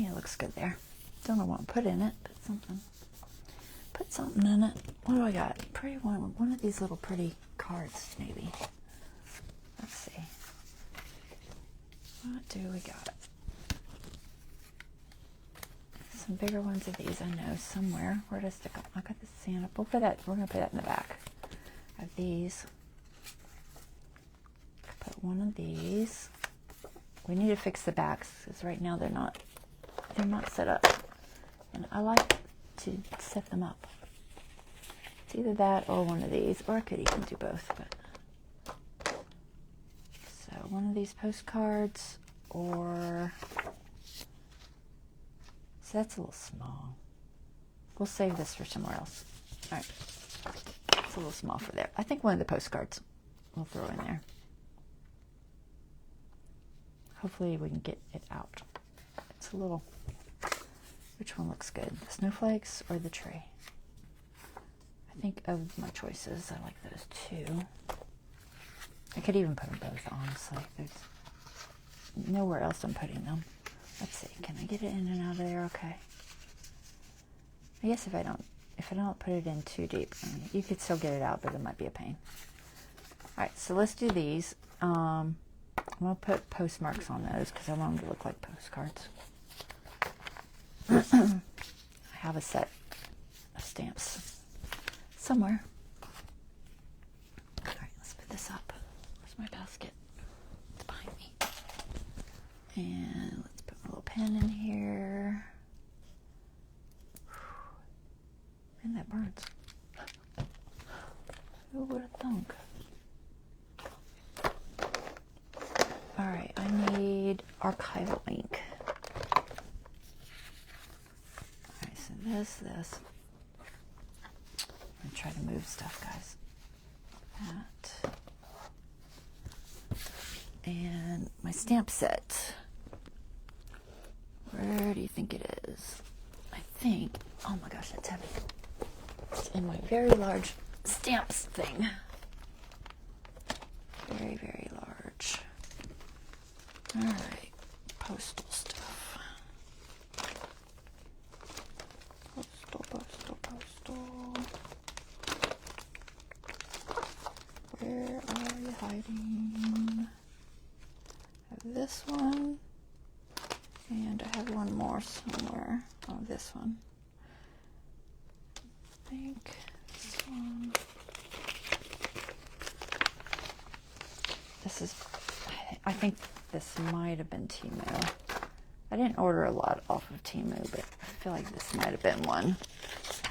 think it looks good there. Don't know what to put in it, but something. Put something in it. What do I got? Pretty one of these little pretty cards, maybe. Let's see. What do we got? Some bigger ones of these I know somewhere. Where to stick them? I got the Santa. We'll put that. We're gonna put that in the back of these. Put one of these. We need to fix the backs because right now they're not set up, and I like to set them up. It's either that or one of these, or I could even do both. But so one of these postcards, or so that's a little small. We'll save this for somewhere else. All right, it's a little small for there. I think one of the postcards we'll throw in there. Hopefully we can get it out. It's a little, which one looks good? The snowflakes or the tree? I think of my choices, I like those two. I could even put them both, honestly. There's nowhere else I'm putting them. Let's see, can I get it in and out of there? Okay. I guess if I don't put it in too deep, I mean, you could still get it out, but it might be a pain. All right, so let's do these. I'm going to put postmarks on those because I want them to look like postcards. I have a set of stamps somewhere. All right, let's put this up. Where's my basket? It's behind me. And let's put a little pen in here. Man, that burns. Who would have thunk? All right, I need archival ink. All right, so this. I'm gonna try to move stuff, guys. That. And my stamp set. Where do you think it is? I think, oh my gosh, that's heavy. It's in my very large stamps thing. Very, very large. All right, postal stuff. Postal. Where are you hiding? I have this one, and I have one more somewhere. Oh, this one. I think this one. This is, I think this might have been Temu. I didn't order a lot off of Temu, but I feel like this might have been one.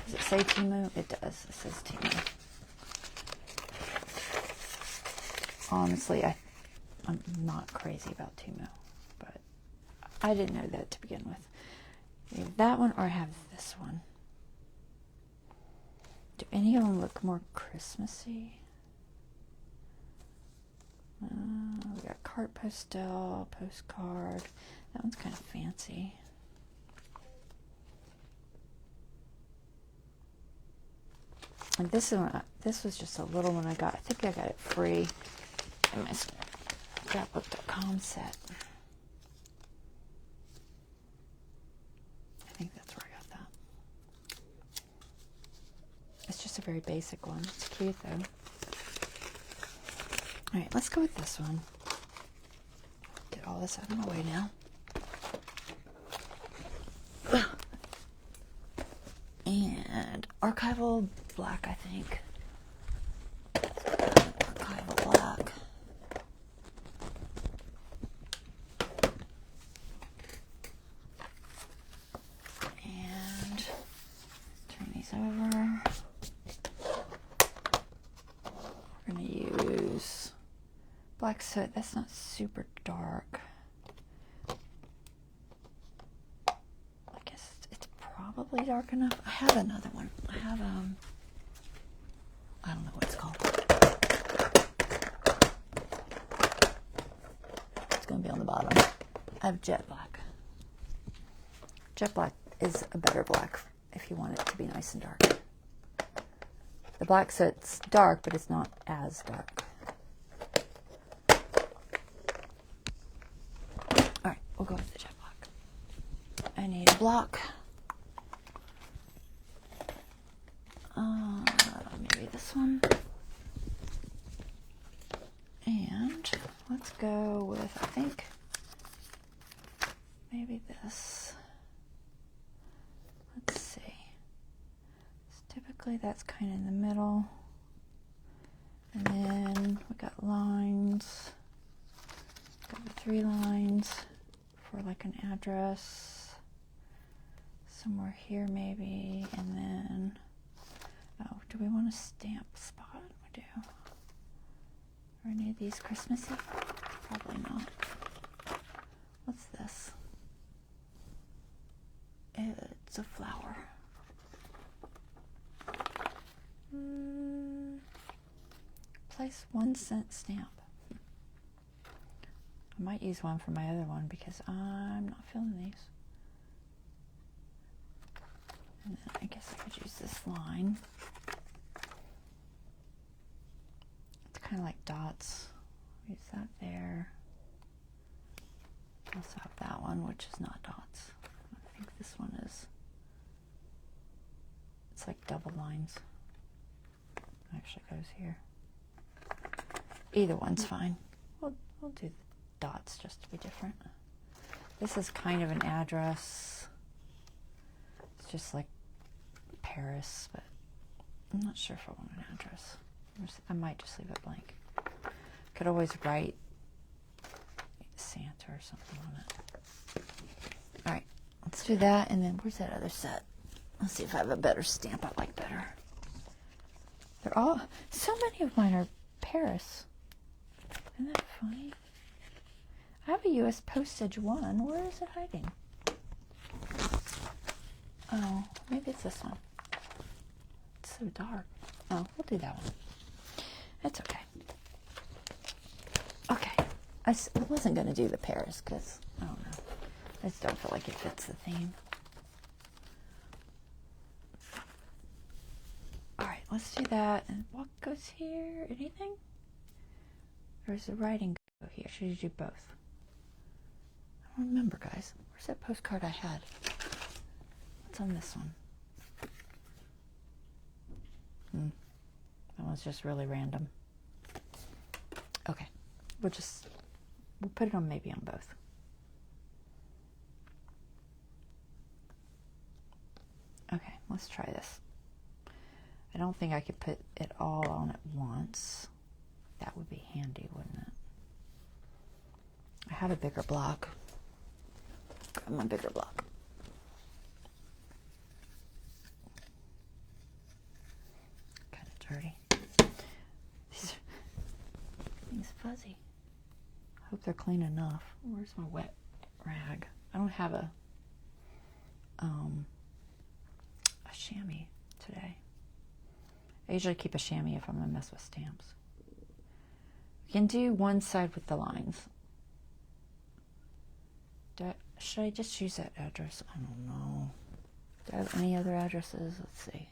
Does it say Temu? It does. It says Temu. Honestly, I'm not crazy about Temu, but I didn't know that to begin with. I have that one, or I have this one. Do any of them look more Christmassy? We got carte postal, postcard. That one's kind of fancy. And this one, this was just a little one I got. I think I got it free in my scrapbook.com set. I think that's where I got that. It's just a very basic one. It's cute though. All right, let's go with this one. Get all this out of my way now. And archival black, I think. Archival black. And turn these over. We're going to use black soot. That's not super dark. I guess it's probably dark enough. I have another one. I have I don't know what it's called. It's going to be on the bottom. I have jet black. Jet black is a better black if you want it to be nice and dark. The black soot's dark, but it's not as dark. All right, we'll go with the jet black. I block. Maybe this one. And let's go with, I think, maybe this. Let's see. So typically that's kind of in the middle. And then we got lines. Got the 3 lines for like an address. Somewhere here maybe. And then, oh, do we want a stamp spot? We do. Are any of these Christmassy? Probably not. What's this? It's a flower. Place 1 cent stamp. I might use one for my other one because I'm not feeling these. And then I guess I could use this line. It's kind of like dots. Use that there. Also have that one, which is not dots. I think this one is. It's like double lines. Actually goes here. Either one's fine. We'll do the dots just to be different. This is kind of an address. It's just like Paris, but I'm not sure if I want an address. I might just leave it blank. Could always write Santa or something on it. All right, let's do that. And then where's that other set? Let's see if I have a better stamp I like better. They're all, so many of mine are Paris. Isn't that funny? I have a U.S. postage one. Where is it hiding? Oh, maybe it's this one. It's so dark. Oh, we'll do that one. It's okay. Okay. I wasn't going to do the Paris because, I don't know. I just don't feel like it fits the theme. Alright, let's do that. And what goes here? Anything? Or does the writing go here? Should you do both? I don't remember, guys. Where's that postcard I had? What's on this one? That one's just really random. Okay. We'll put it on maybe on both. Okay, let's try this. I don't think I could put it all on at once. That would be handy, wouldn't it? I have a bigger block. Grab my bigger block. Kind of dirty. These fuzzy. I hope they're clean enough. Where's my wet rag? I don't have a chamois today. I usually keep a chamois if I'm going to mess with stamps. We can do one side with the lines. Should I just use that address? I don't know. Do I have any other addresses? Let's see.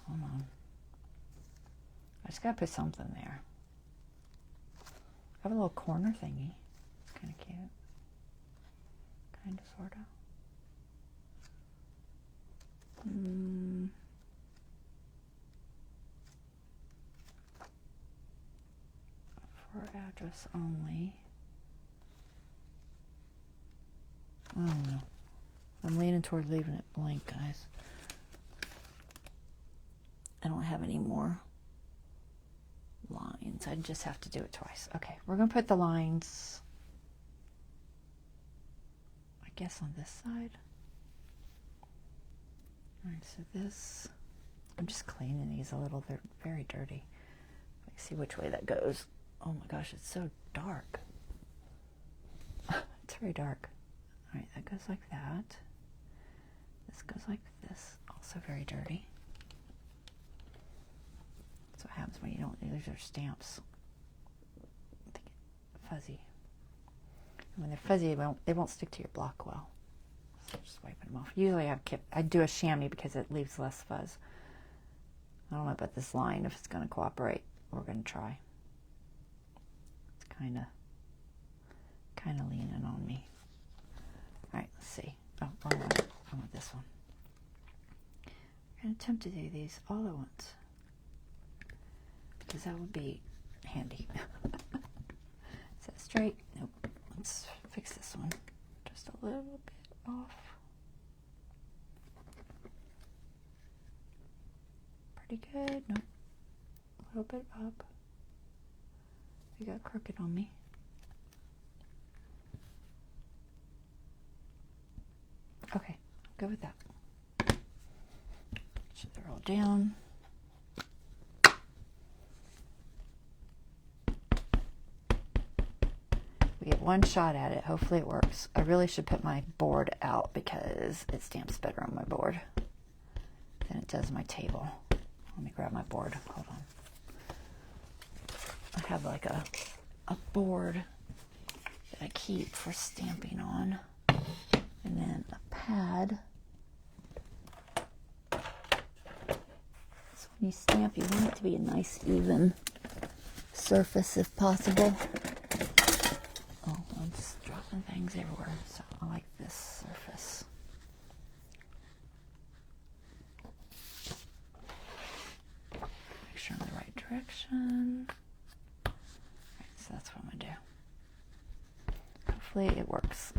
Hold on. I just got to put something there. I have a little corner thingy. It's kind of cute. Kind of, sort of. For address only. I don't know. I'm leaning toward leaving it blank, guys. I don't have any more lines. I just have to do it twice. Okay, we're going to put the lines, I guess, on this side. Alright, so this, I'm just cleaning these a little. They're very dirty. Let's see which way that goes. Oh my gosh, it's so dark. It's very dark. Alright, that goes like that. This goes like this. Also very dirty. That's what happens when you don't, these are stamps. They get fuzzy. And when they're fuzzy, they won't stick to your block well. So just wiping them off. Usually I do a chamois because it leaves less fuzz. I don't know about this line, if it's going to cooperate. We're going to try. It's kind of leaning on me. All right, let's see. Oh, wrong one. I want this one. I'm going to attempt to do these all at once, because that would be handy. Is that straight? Nope. Let's fix this one. Just a little bit off. Pretty good. Nope. A little bit up. You got crooked on me. Okay, good with that. So they're all down. We get one shot at it. Hopefully it works. I really should put my board out because it stamps better on my board than it does my table. Let me grab my board. Hold on. I have like a board that I keep for stamping on, and then a pad. So when you stamp, you want it to be a nice even surface if possible. Oh, I'm just dropping things everywhere, so I like this surface. Make sure I'm in the right direction. So that's what I'm going to do. Hopefully it works.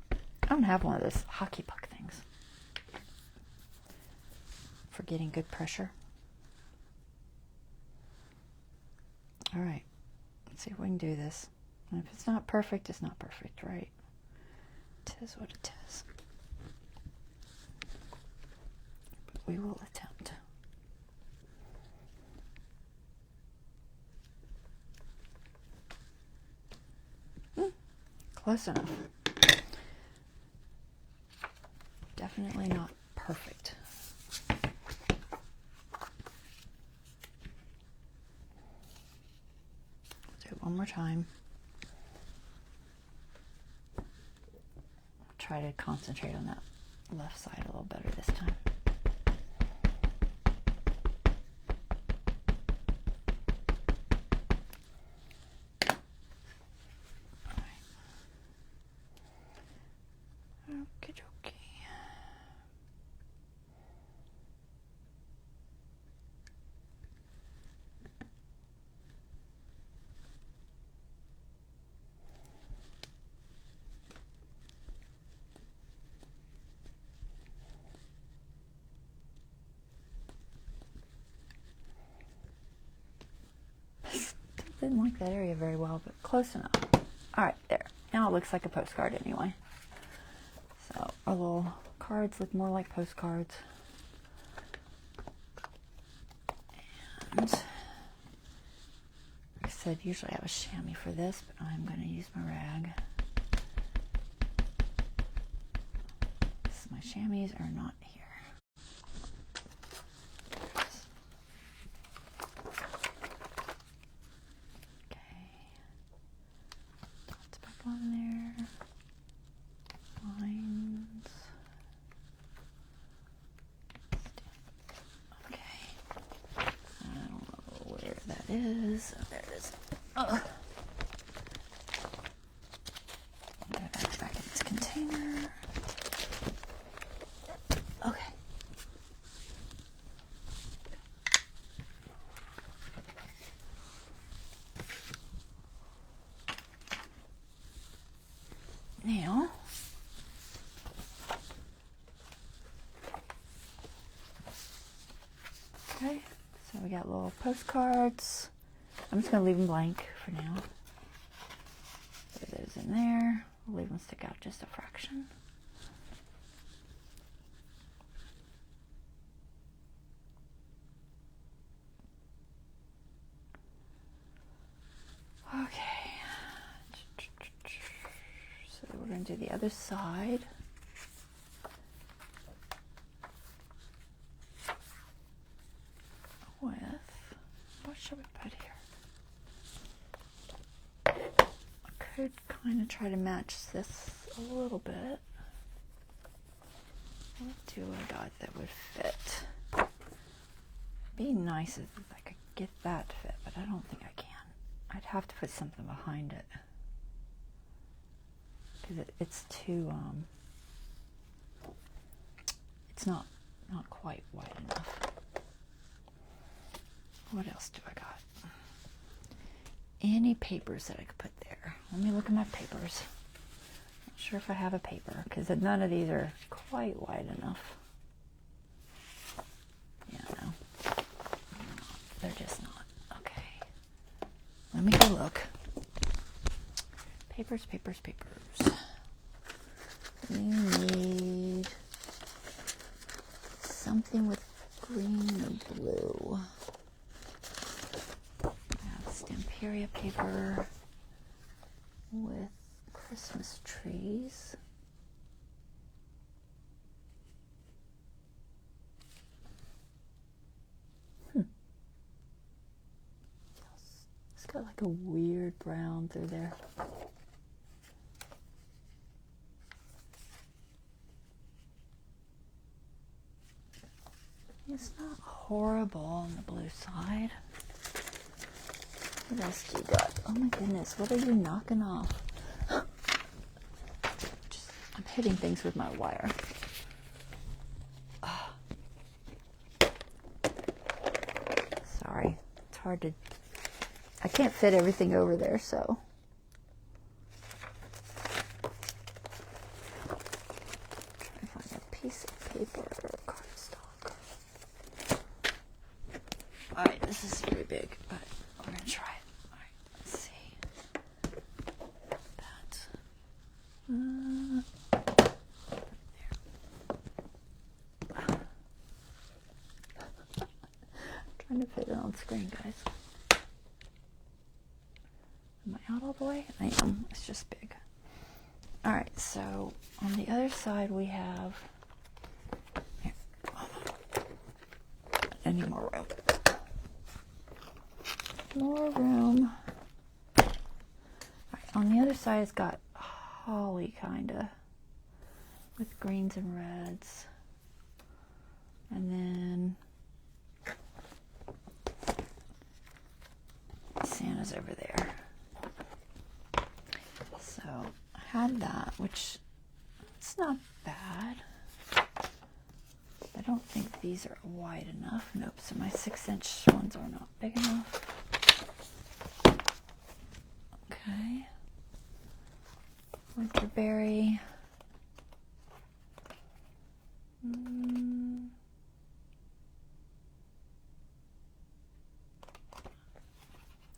I don't have one of those hockey puck things for getting good pressure. All right, let's see if we can do this. And if it's not perfect, it's not perfect, right? It is what it is. But we will attempt. Close enough. Definitely not perfect. Do it one more time. Try to concentrate on that left side a little better this time. Didn't like that area very well, but close enough. All right, there. Now it looks like a postcard anyway. So our little cards look more like postcards. And like I said, usually I have a chamois for this, but I'm going to use my rag. My chamois are not here. On there, lines. Okay, I don't know where that is. Oh, there it is. Put it back in this container. Okay. Now, okay, so we got little postcards. I'm just going to leave them blank for now. Put those in there. We'll leave them stick out just a fraction. Okay. So we're going to do the other side. With, what should we put here? I could kind of try to match this a little bit. What do I got that would fit? It'd be nice if I could get that to fit, but I don't think I can. I'd have to put something behind it. because it's too, it's not quite wide enough. What else do I got? Any papers that I could put there? Let me look at my papers. Not sure if I have a paper, because none of these are quite wide enough. Yeah, no. They're just not. Okay. Let me go look. Papers, papers, papers. We need something with green or blue. I have Stamperia paper with Christmas trees. It's got like a weird brown through there. It's not horrible on the blue side. What else do you got? Oh my goodness, what are you knocking off? I'm hitting things with my wire. Sorry, it's hard to... I can't fit everything over there, so... Try to find a piece of paper or cardstock. Alright, this is very big, but we're going to try it. Alright, let's see. That. There. I'm trying to fit it on screen, guys. Am I out all the way? I am. It's just big. Alright, so on the other side we have... Here. I need more room. More room. Alright, on the other side it's got holly, kinda. With greens and reds. And then... Santa's over there. So I had that, which it's not bad. I don't think these are wide enough. Nope, so my 6-inch ones are not big enough. Okay. Winterberry.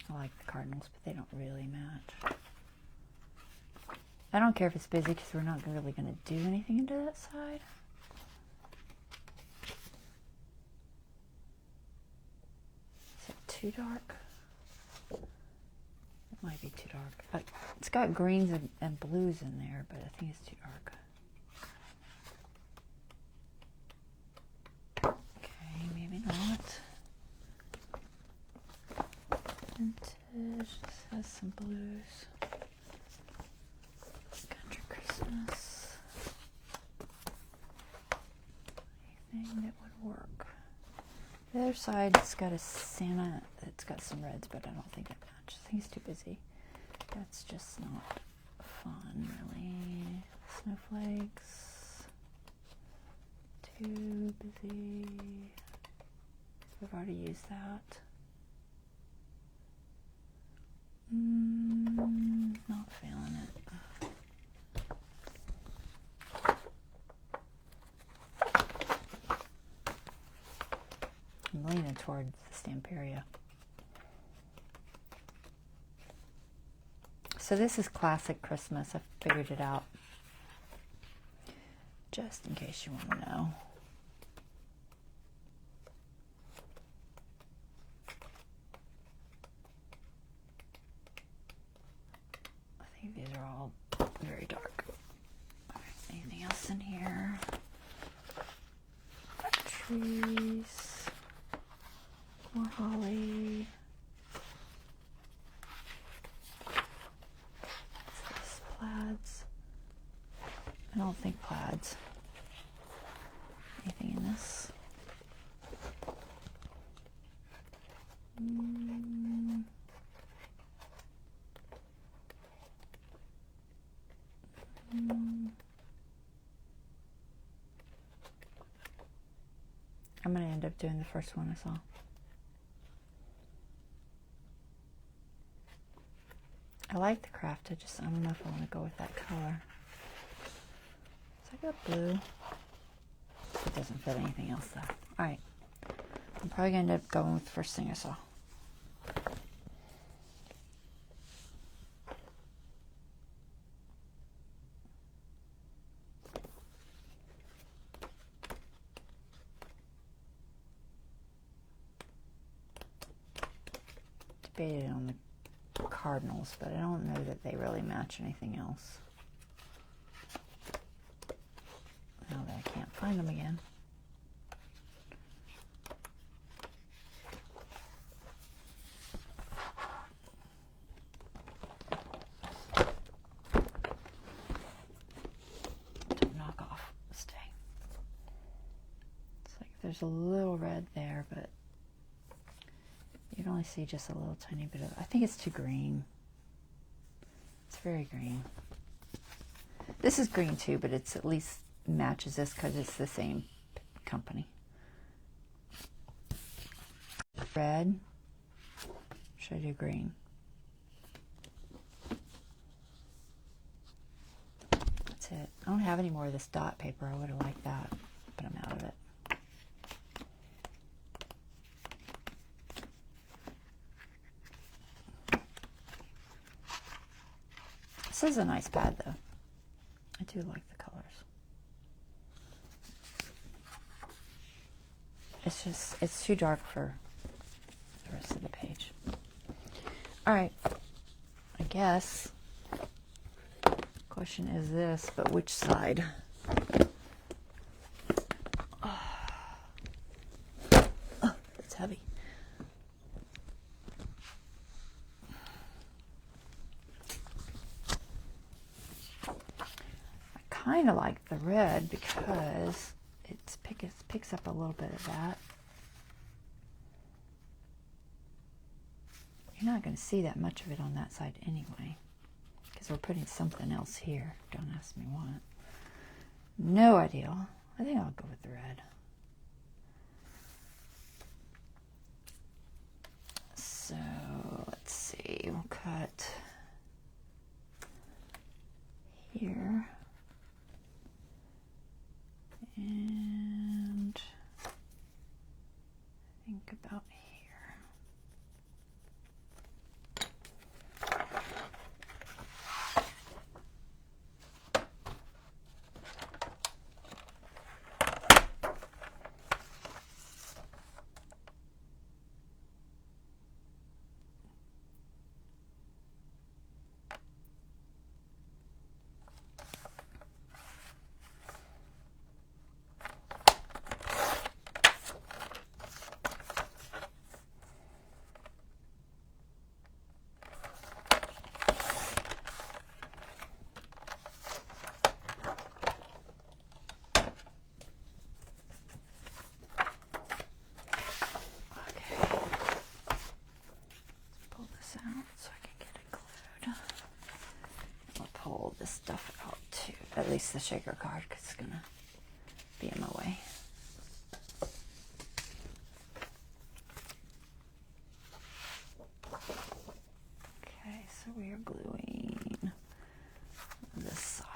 I like the cardinals, but they don't really match. I don't care if it's busy because we're not really going to do anything into that side. Is it too dark? It might be too dark. It's got greens and blues in there, but I think it's too dark. Okay, maybe not. Vintage, this has some blues. Country Christmas. Anything that would work. The other side, it's got a Santa. It's got some reds, but I don't think it matches. I think it's too busy. That's just not fun, really. Snowflakes. Too busy. We've already used that. Not feeling it. I'm leaning towards the Stamperia. So this is Classic Christmas. I figured it out. Just in case you want to know. I think these are all very dark. All right, anything else in here? Trees. More holly. What's this? Plaids. I don't think plaids. Anything in this? I'm going to end up doing the first one I saw. I like the craft, I don't know if I want to go with that color. So I got blue. It doesn't fit anything else though. Alright. I'm probably going to end up going with the first thing I saw. Debated on the cardinals, but I don't know that they really match anything else. Now that I can't find them again. Don't knock off. Stay. It's like there's a little red there, but you can only see just a little tiny bit of, I think it's too green. It's very green. This is green too, but it's at least matches this because it's the same company. Red. Should I do green? That's it. I don't have any more of this dot paper. I would have liked that, but I'm out of it. This is a nice pad though. I do like the colors. It's just, it's too dark for the rest of the page. Alright, I guess question is this, but which side? Oh, it's heavy. I kind of like the red because it picks up a little bit of that. You're not going to see that much of it on that side anyway, because we're putting something else here. Don't ask me what. No idea. I think I'll go with the red. So let's see. We'll cut here. And I think about here. Stuff out too, at least the shaker card, because it's gonna be in my way. Okay, so we are gluing this side.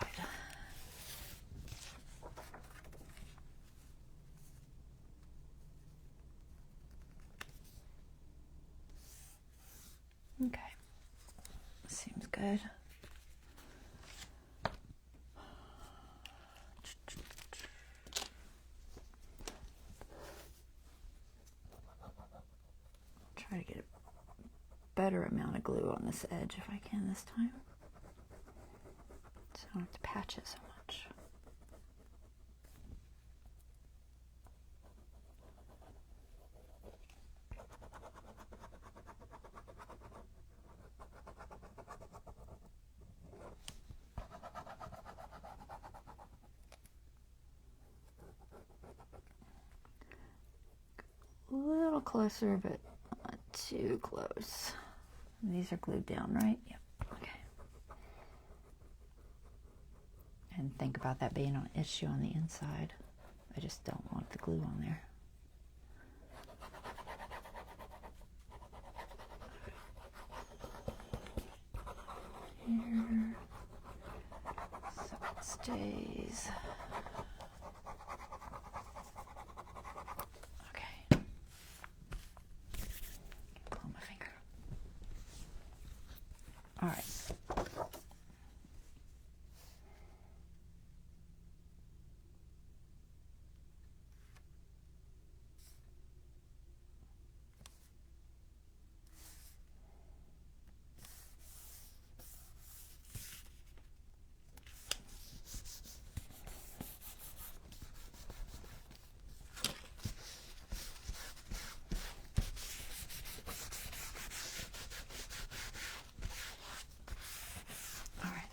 Okay, seems good. Try to get a better amount of glue on this edge if I can this time, so I don't have to patch it so much. A little closer, but not too close. And these are glued down, right? Yep. Okay. And think about that being an issue on the inside. I just don't want the glue on there. here so it stays. Okay. Blow my finger. All right.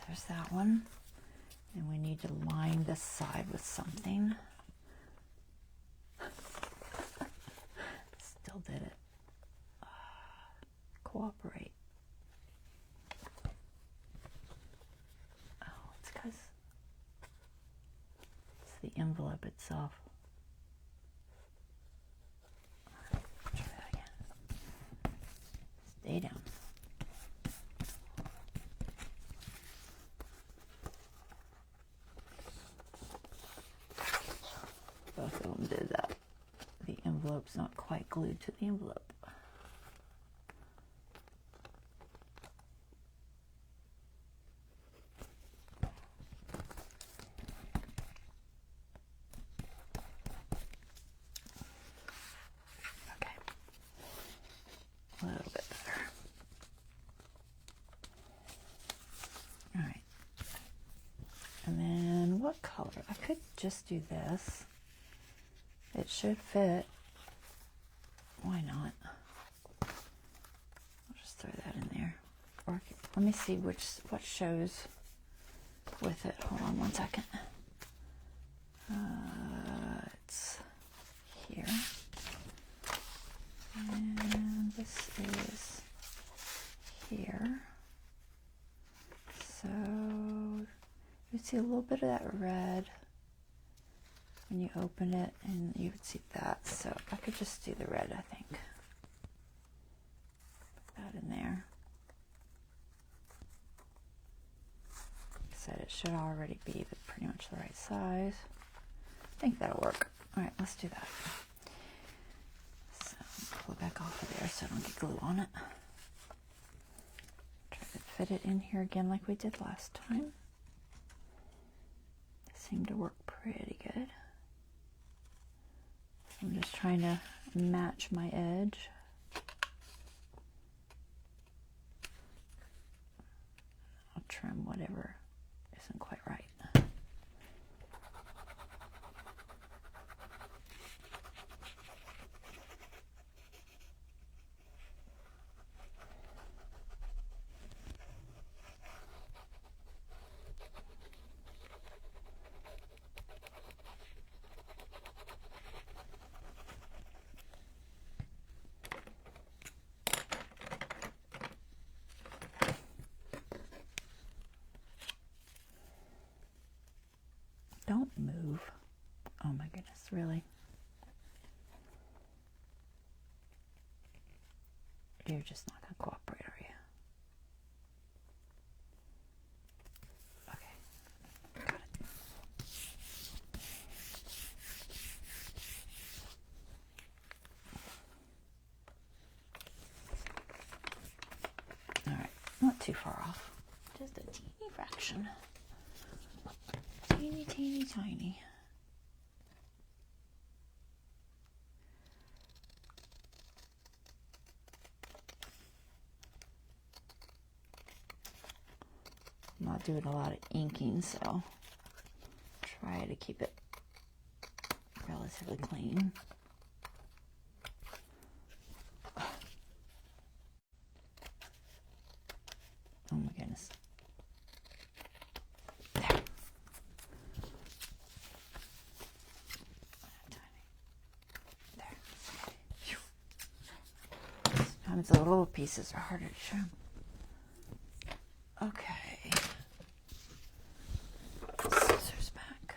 There's that one. And we need to line this side with something. Still did it. Cooperate. Oh, it's because it's the envelope itself. Try that again. Stay down. Both of them did that. The envelope's not quite glued to the envelope. Okay. A little bit better. All right. And then what color? I could just do this. It should fit. Why not? I'll just throw that in there. Or let me see what shows with it. Hold on one second. It's here. And this is here. So you see a little bit of that red when you open it, and you would see that. So I could just do the red, I think. Put that in there. Like I said, it should already be pretty much the right size. I think that'll work. All right, let's do that. So pull it back off of there so I don't get glue on it. Try to fit it in here again like we did last time. It seemed to work pretty good. I'm just trying to match my edge. I'll trim whatever isn't quite right. Don't move. Oh my goodness, really? You're just not going to cooperate, are you? Okay, got it. All right, not too far off. Just a teeny fraction. Teeny, teeny, tiny. I'm not doing a lot of inking, so try to keep it relatively clean. Oh my goodness. There. Sometimes the little pieces are harder to show. Okay. Scissors back.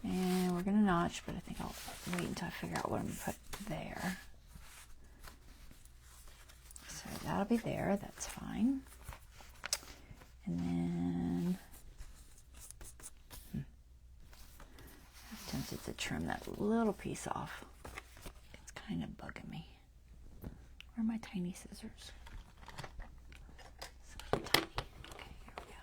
And we're going to notch, but I think I'll wait until I figure out what I'm going to put there. So that'll be there. That's fine. And then I'm tempted to trim that little piece off. It's kind of bugging me. Where are my tiny scissors? So tiny. Okay, here we go.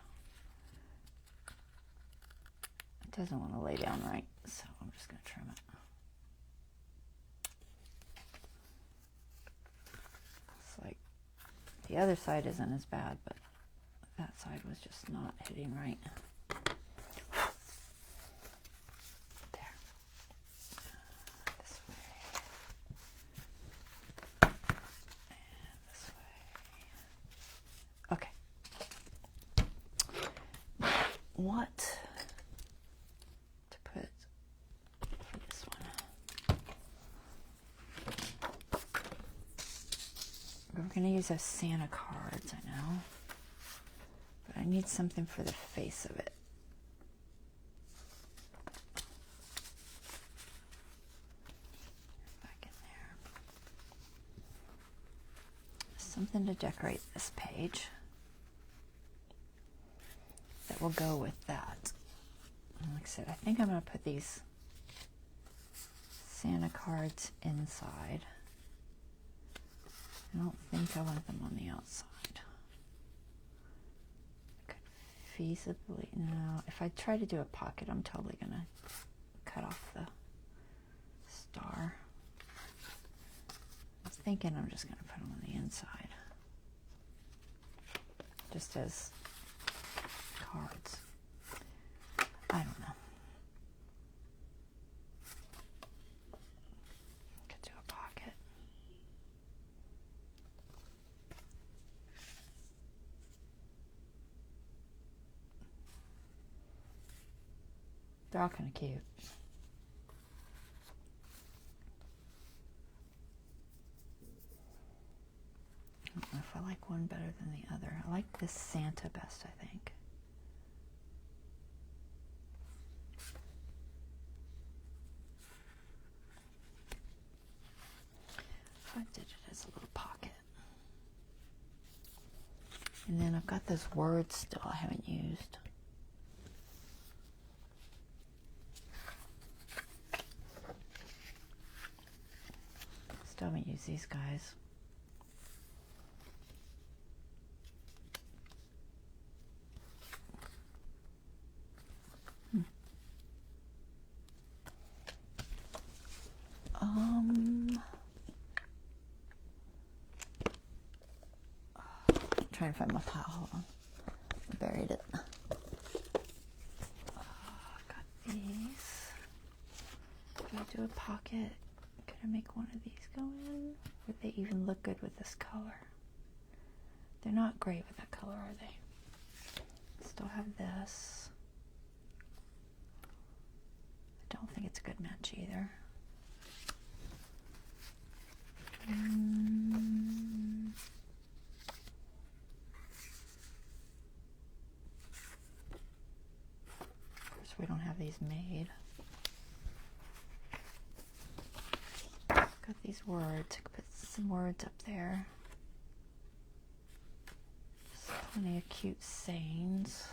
It doesn't want to lay down right, so I'm just going to trim it. It's like the other side isn't as bad, but that side was just not hitting right. There. This way. And this way. Okay. What to put for this one? We're going to use those Santa cards, I know. But I need something for the face of it. Back in there. Something to decorate this page that will go with that. And like I said, I think I'm going to put these Santa cards inside. I don't think I want them on the outside. Feasibly, no. If I try to do a pocket, I'm totally gonna cut off the star. I was thinking I'm just gonna put them on the inside, just as cards. I don't know. Could do a pocket. They're all kind of cute. I don't know if I like one better than the other. I like this Santa best, I think. I did it as a little pocket. And then I've got those words still I haven't used. Still haven't used these guys. I'm trying to find my pile. Hold on. I buried it. Got these. Could I do a pocket? Could I make one of these go in? Would they even look good with this color? They're not great with that color, are they? Still have this. I don't think it's a good match either. Of course, we don't have these made. Got these words. I could put some words up there. Just plenty of cute sayings.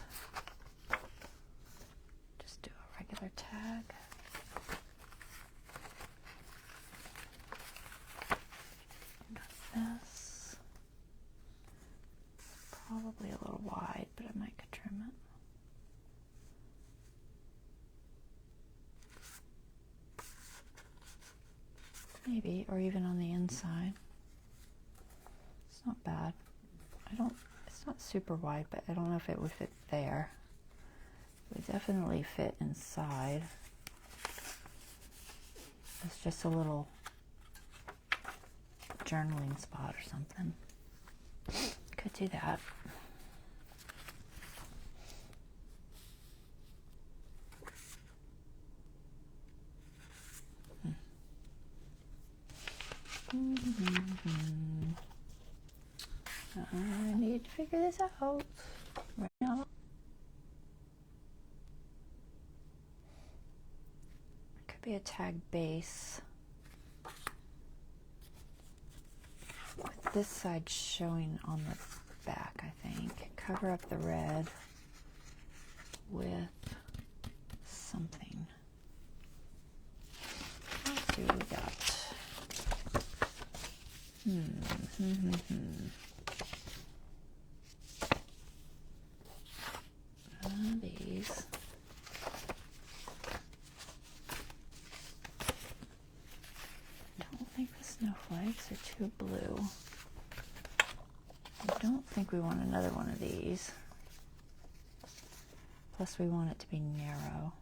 Just do a regular tag. Got this. Probably a little wide, but I might could trim it. Maybe, or even on the inside. It's not bad. It's not super wide, but I don't know if it would fit there. It would definitely fit inside. It's just a little journaling spot or something. Could do that. I need to figure this out right now. It could be a tag base with this side showing on the back, I think. cover up the red with something. Let's see what we got. These. I don't think the snowflakes are too blue. I don't think we want another one of these. Plus we want it to be narrow.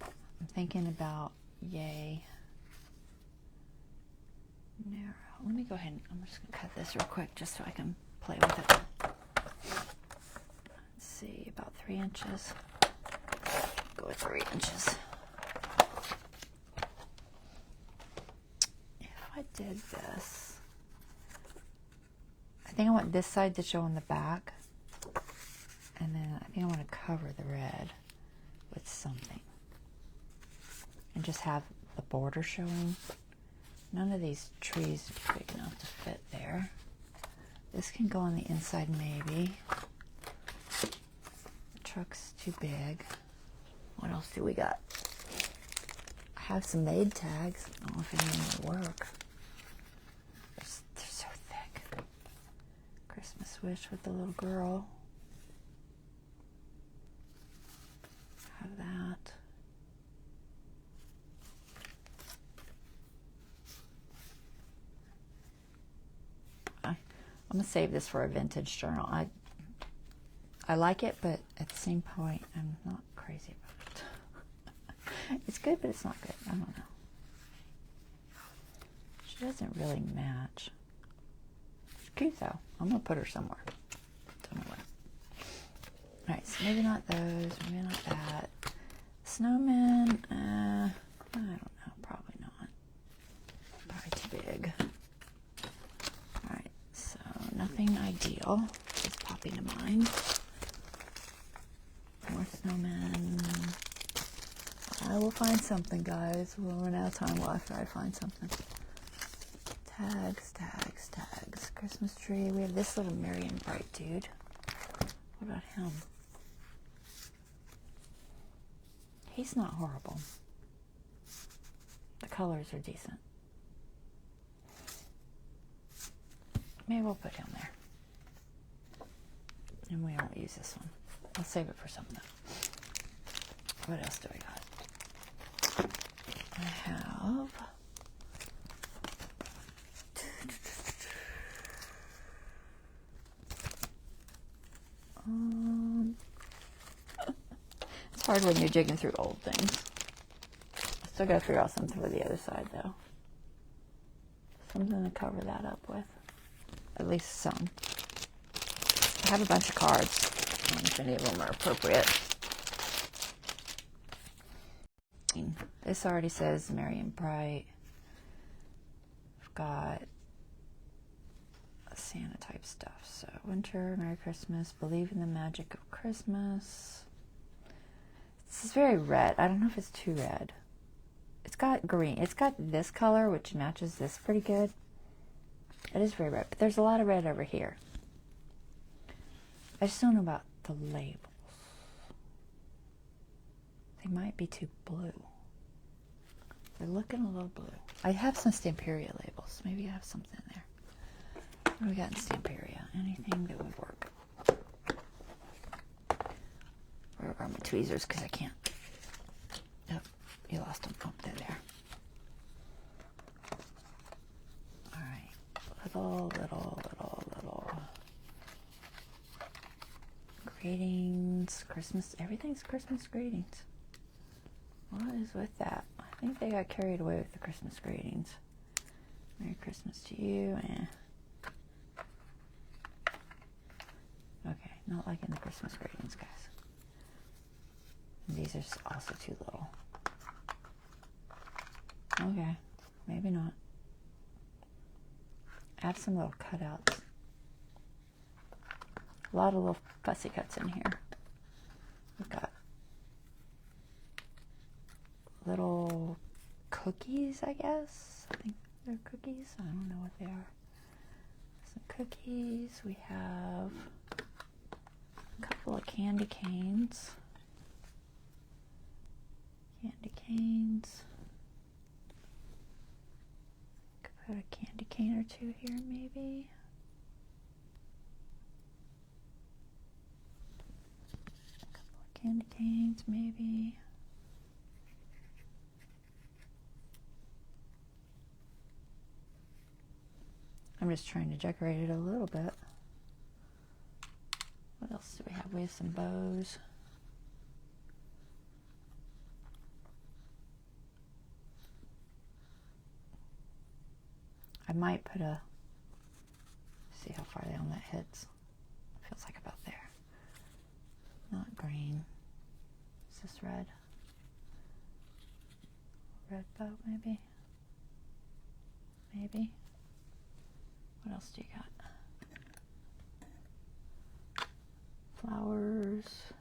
I'm thinking about yay. Narrow. Let me go ahead and I'm just going to cut this real quick just so I can play with it. Let's see, about 3 inches. Go with 3 inches. If I did this, I think I want this side to show on the back, and then I think I want to cover the red with something and just have the border showing. None of these trees are big enough to fit there. This can go on the inside maybe. The truck's too big. What else do we got? I have some made tags. I don't know if any of them will work. They're so thick. Christmas wish with the little girl. Have that. I'm going to save this for a vintage journal. I like it, but at the same point, I'm not crazy about it. It's good, but it's not good. I don't know. She doesn't really match. She's cute, though. I'm going to put her somewhere. Don't know where. Alright, so maybe not those. Maybe not that. Snowman, I don't know. Probably not. Probably too big. Nothing ideal is popping to mind. More snowmen. I will find something, guys. We'll run out of time after I find something. Tags, tags, tags. Christmas tree. We have this little merry and bright dude. What about him? He's not horrible. The colors are decent. Maybe we'll put him there. And we won't use this one. I'll save it for something. What else do I got? I have... It's hard when you're jigging through old things. I still gotta figure out something for the other side, though. Something to cover that up with. At least some. I have a bunch of cards. I don't know if any of them are appropriate. This already says Merry and Bright. I've got Santa type stuff. So winter, Merry Christmas, believe in the magic of Christmas. This is very red. I don't know if it's too red. It's got green. It's got this color, which matches this pretty good. It is very red, but there's a lot of red over here. I just don't know about the labels. They might be too blue. They're looking a little blue. I have some Stamperia labels. Maybe I have something there. What do we got in Stamperia? Anything that would work. Where are my tweezers? Because I can't. Oh, you lost them. Oh, they're there. Little greetings, Christmas, everything's Christmas greetings. What is with that? I think they got carried away with the Christmas greetings. Merry Christmas to you, okay, not liking the Christmas greetings, guys. And these are also too little. Okay, maybe not. Add some little cutouts. A lot of little fussy cuts in here. We've got little cookies, I guess. I think they're cookies. I don't know what they are. some cookies. We have a couple of candy canes. Candy canes. Could put a candy cane or two here, maybe. A couple of candy canes, maybe. I'm just trying to decorate it a little bit. What else do we have? We have some bows. I might put a, see how far down that hits. Feels like about there. Not green. Is this red? Red bow, maybe? Maybe. What else do you got? Flowers.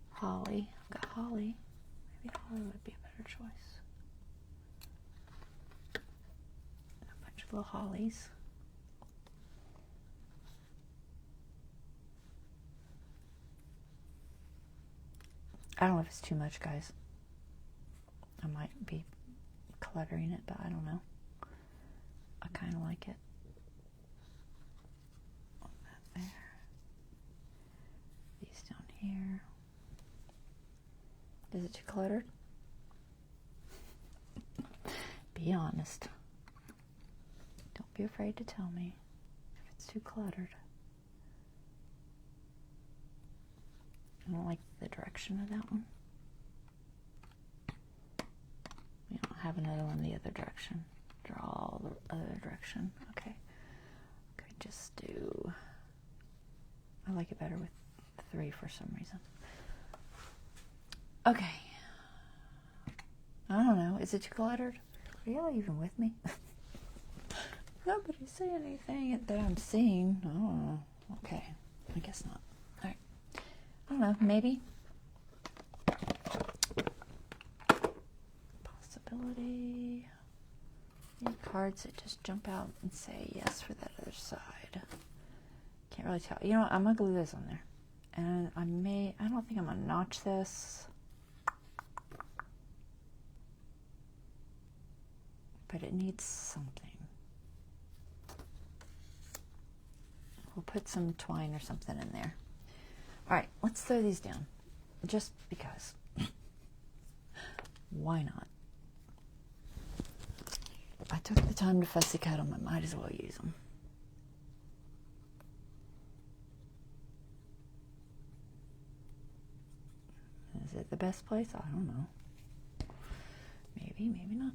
Holly. I've got holly. Maybe holly would be a better choice. A bunch of little hollies. I don't know if it's too much, guys. I might be cluttering it, but I don't know. I kind of like it. That there. These down here. Is it too cluttered? Be honest. Don't be afraid to tell me if it's too cluttered. I don't like the direction of that one. We don't have another one the other direction. Draw the other direction. Okay. Could just do, I like it better with 3 for some reason. Okay. I don't know. Is it too cluttered? Are y'all even with me? Nobody say anything that I'm seeing. I don't know. Okay. I guess not. All right. I don't know. Maybe. Possibility. Any cards that just jump out and say yes for that other side. Can't really tell. You know what? I'm going to glue this on there. And I don't think I'm going to notch this. But it needs something. We'll put some twine or something in there. All right, let's throw these down. Just because. Why not? I took the time to fussy cut them. I might as well use them. Is it the best place? I don't know. Maybe, maybe not.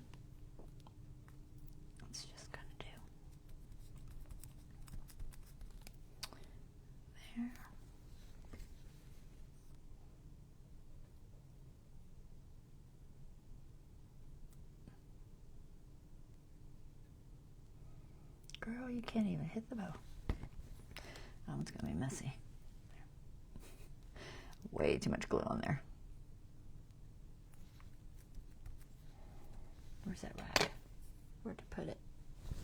It's just gonna do. There. Girl, you can't even hit the bow. That one's gonna be messy. Way too much glue on there. Where's that rag? Where to put it?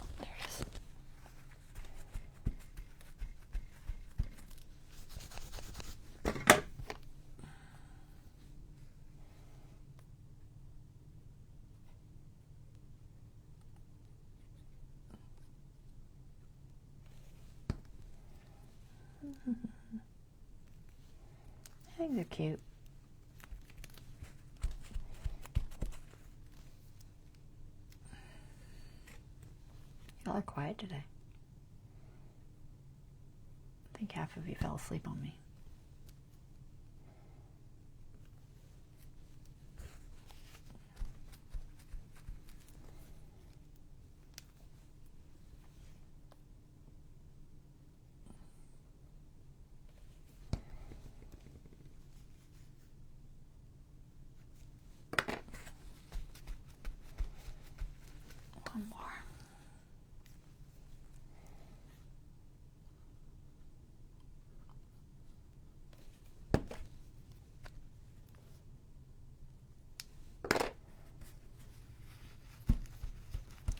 Oh, there it is. I think they're cute. Y'all are quiet today. I think half of you fell asleep on me. One more.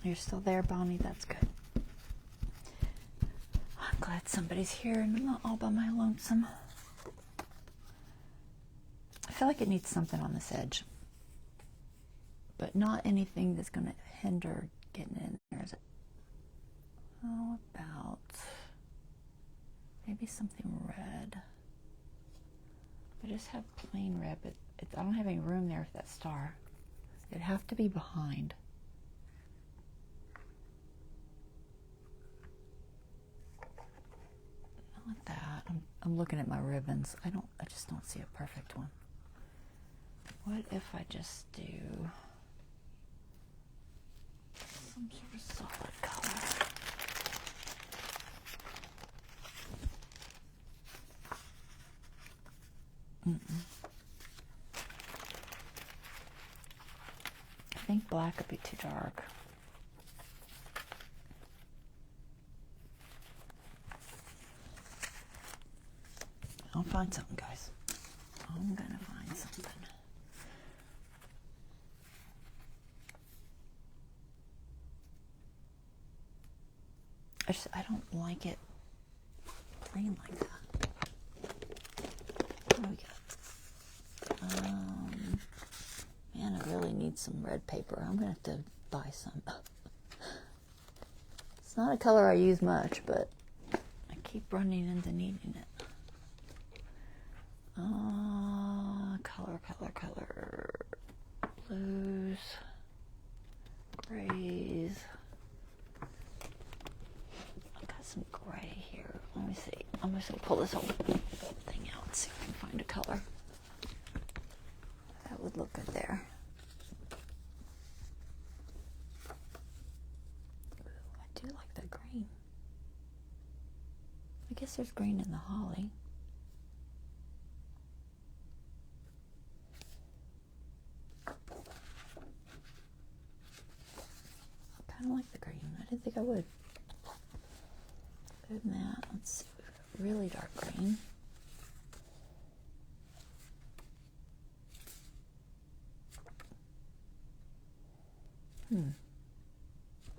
You're still there, Bonnie. That's good. glad somebody's here and I'm not all by my lonesome. I feel like it needs something on this edge, but not anything that's going to hinder getting in there, is it? How about maybe something red? I just have plain red, but I don't have any room there for that star. It'd have to be behind. Not like that. I'm looking at my ribbons. I just don't see a perfect one. What if I just do some sort of solid color? I think black would be too dark. I'll find something, guys. I'm gonna find something. I don't like it plain like that. What do we got? Man, I really need some red paper. I'm gonna have to buy some. It's not a color I use much, but I keep running into needing it. Color. Blues, grays. I've got some gray here. Let me see. I'm just gonna pull this whole thing out and see if I can find a color that would look good there. Ooh, I do like that green. I guess there's green in the holly. I kind of like the green. I didn't think I would. Good than that. Let's see. Really dark green.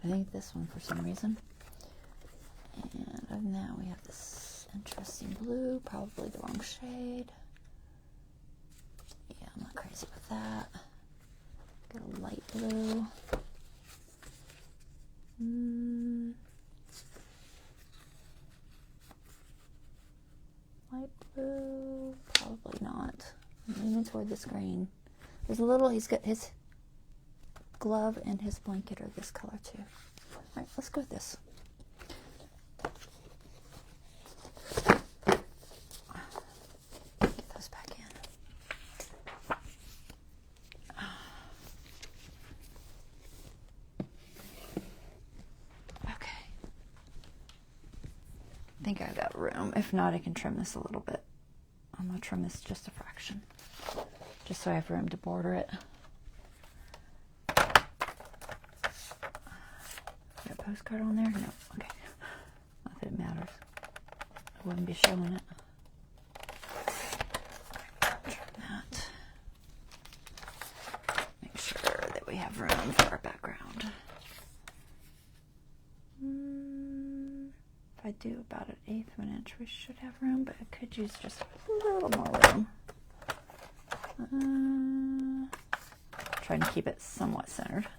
I think this one for some reason. And other than that, we have this interesting blue. Probably the wrong shade. Yeah, I'm not crazy with that. Got a light blue. Light blue, probably not. I'm leaning toward this green. There's a little, he's got his glove and his blanket are this color too. All right, let's go with this. Get those back in. Okay. I think I've got room. If not, I can trim this a little bit. I'm going to trim this just a fraction, just so I have room to border it. Got a postcard on there? No. Okay. Not that it matters. I wouldn't be showing it. Trim that. Make sure that we have room for our background. If I do about 1/8 of an inch, we should have room, but I could use just a little more room. Trying to keep it somewhat centered.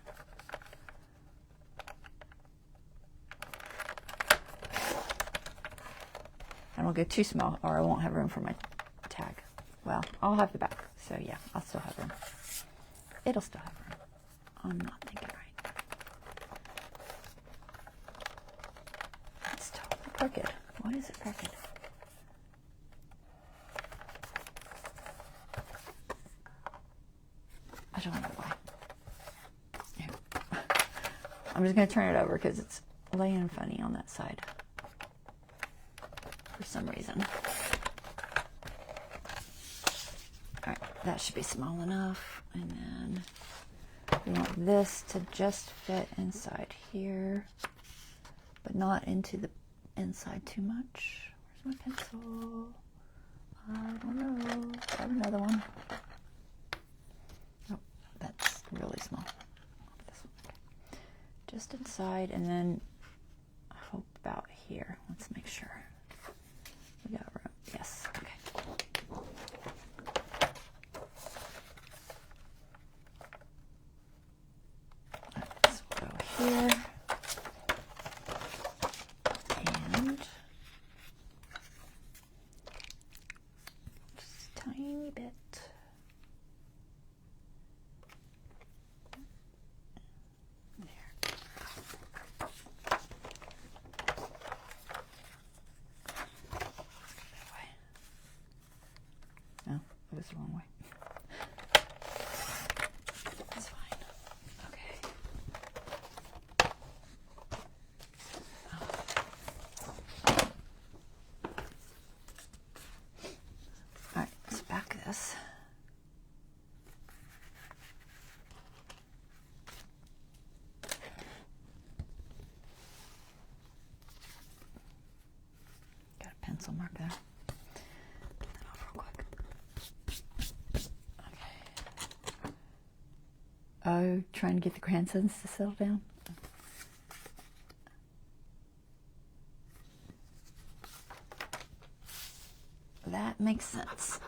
I don't go too small or I won't have room for my tag. Well, I'll have the back, so yeah, I'll still have room. It'll still have room. I'm not thinking right. It's totally crooked. What is it crooked? I don't know why. Yeah. I'm just going to turn it over because it's laying funny on that side for some reason. All right, that should be small enough. And then we want this to just fit inside here, but not into the inside too much. Where's my pencil? I don't know. Grab another one. Oh, that's really small. This one. Okay. Just inside, and then I hope about here. Let's make sure. mark there. Get that off real quick. Okay. Oh, trying to get the grandsons to settle down? That makes sense.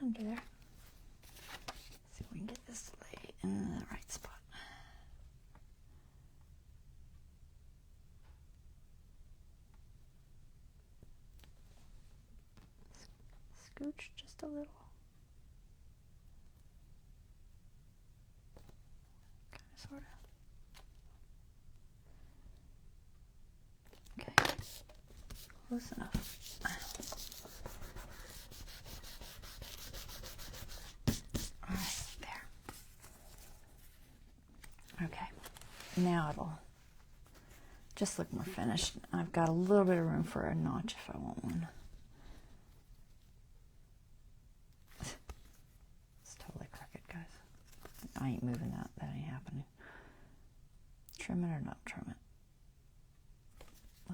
Under there. See if we can get this laid in the right spot. Scooch just a little. Kind of, sort of. Okay. Close enough. Okay, now it'll just look more finished. I've got a little bit of room for a notch if I want one. It's totally crooked, guys. I ain't moving that. That ain't happening. Trim it or not trim it?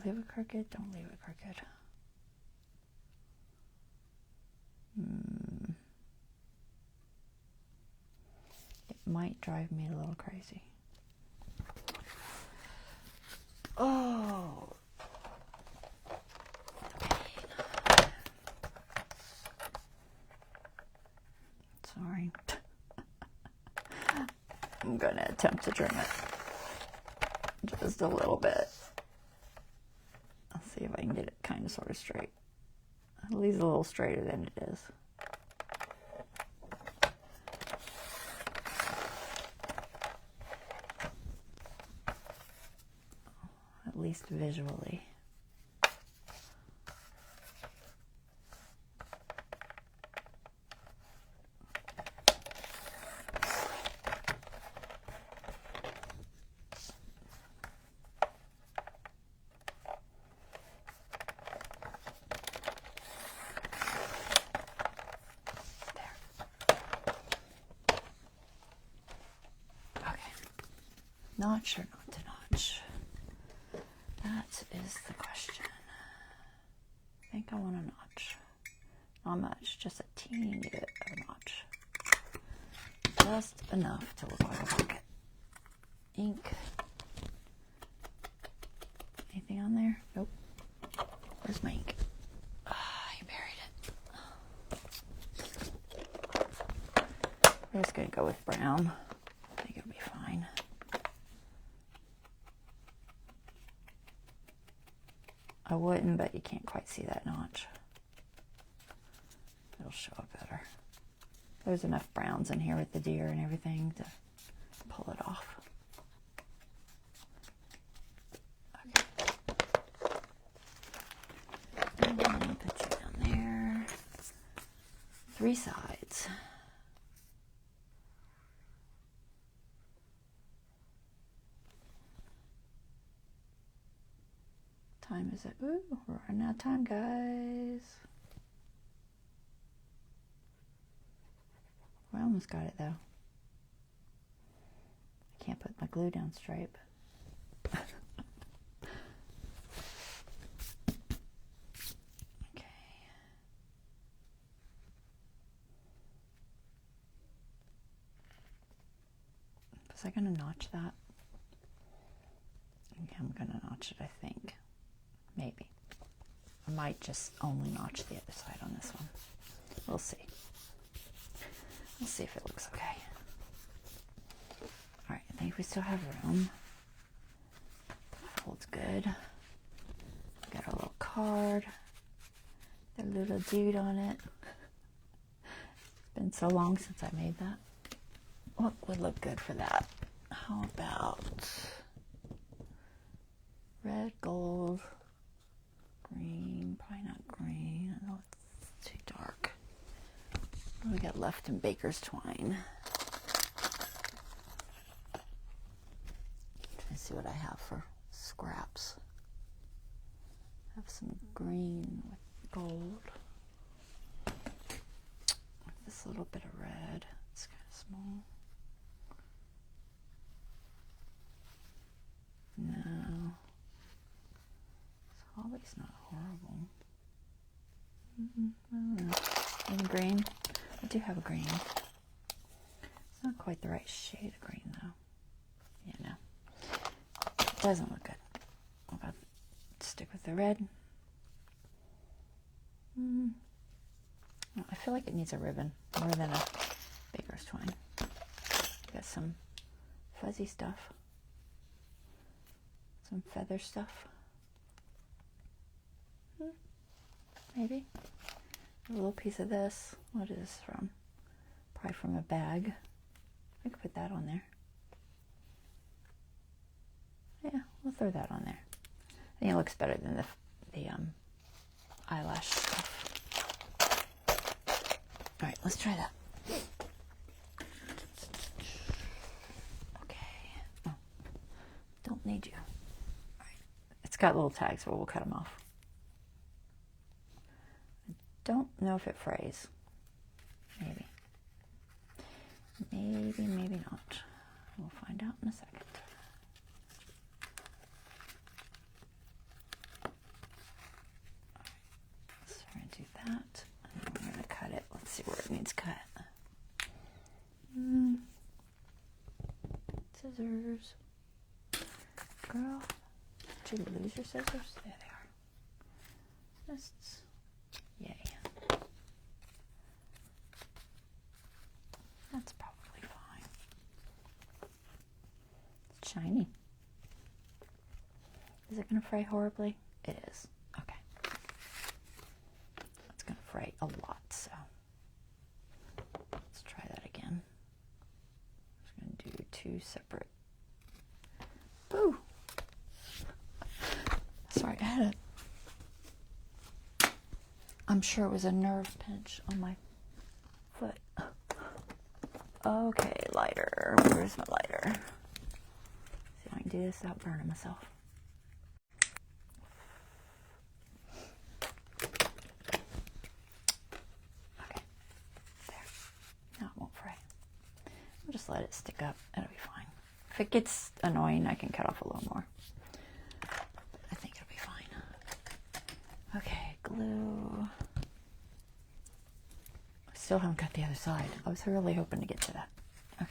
Leave it crooked? Don't leave it crooked. It might drive me a little crazy. Oh, sorry. I'm going to attempt to trim it just a little bit. I'll see if I can get it kind of sort of straight. At least a little straighter than it is. At least visually. Notch or not to notch? That is the question. I think I want a notch. Not much, just a teeny bit of a notch. Just enough to look like a pocket. Ink. Anything on there? Nope. Where's my ink? I buried it. We're just gonna go with brown. I think it'll be fine. I wouldn't, but you can't quite see that notch. It'll show up better. There's enough browns in here with the deer and everything to pull it off. Okay. And then I'll put you down there. 3 sides. Time is it? Ooh, we're running out of time, guys. We almost got it though. I can't put my glue down straight. Okay. Was I gonna notch that? Okay, I'm gonna notch it, I think. Maybe. I might just only notch the other side on this one. We'll see. We'll see if it looks okay. Alright, I think we still have room. Holds good. Got a little card. The little dude on it. It's been so long since I made that. What would look good for that? How about red, gold, green, probably not green. I know it's too dark. What do we got left in baker's twine? Trying to see what I have for scraps. I have some green with gold. With this little bit of red. It's kind of small. No. This holly's not horrible. I don't know. And green. I do have a green. It's not quite the right shade of green though. Yeah, no. It doesn't look good. What about stick with the red? I feel like it needs a ribbon more than a baker's twine. Got some fuzzy stuff. Some feather stuff. Maybe. A little piece of this. What is this from? Probably from a bag. I could put that on there. Yeah, we'll throw that on there. I think it looks better than the eyelash stuff. All right, let's try that. Okay. Oh, don't need you. All right. It's got little tags, but we'll cut them off. Don't know if it frays. Maybe. Maybe not. We'll find out in a second. Alright, let's try and do that. And then we're going to cut it. Let's see where it needs cut. Scissors. Girl, did you lose your scissors? There they are. Just, yay. That's probably fine. It's shiny. Is it going to fray horribly? It is. Okay. It's going to fray a lot, so let's try that again. I'm just going to do two separate. Boo! Sorry, I had I'm sure it was a nerve pinch on my foot. Okay, lighter. Where's my lighter? See if I can do this without burning myself. Okay, there. Now it won't fray. I'll just let it stick up. It'll be fine. If it gets annoying, I can cut off a little more. I think it'll be fine. Okay, glue. Still haven't cut the other side. I was really hoping to get to that. Okay.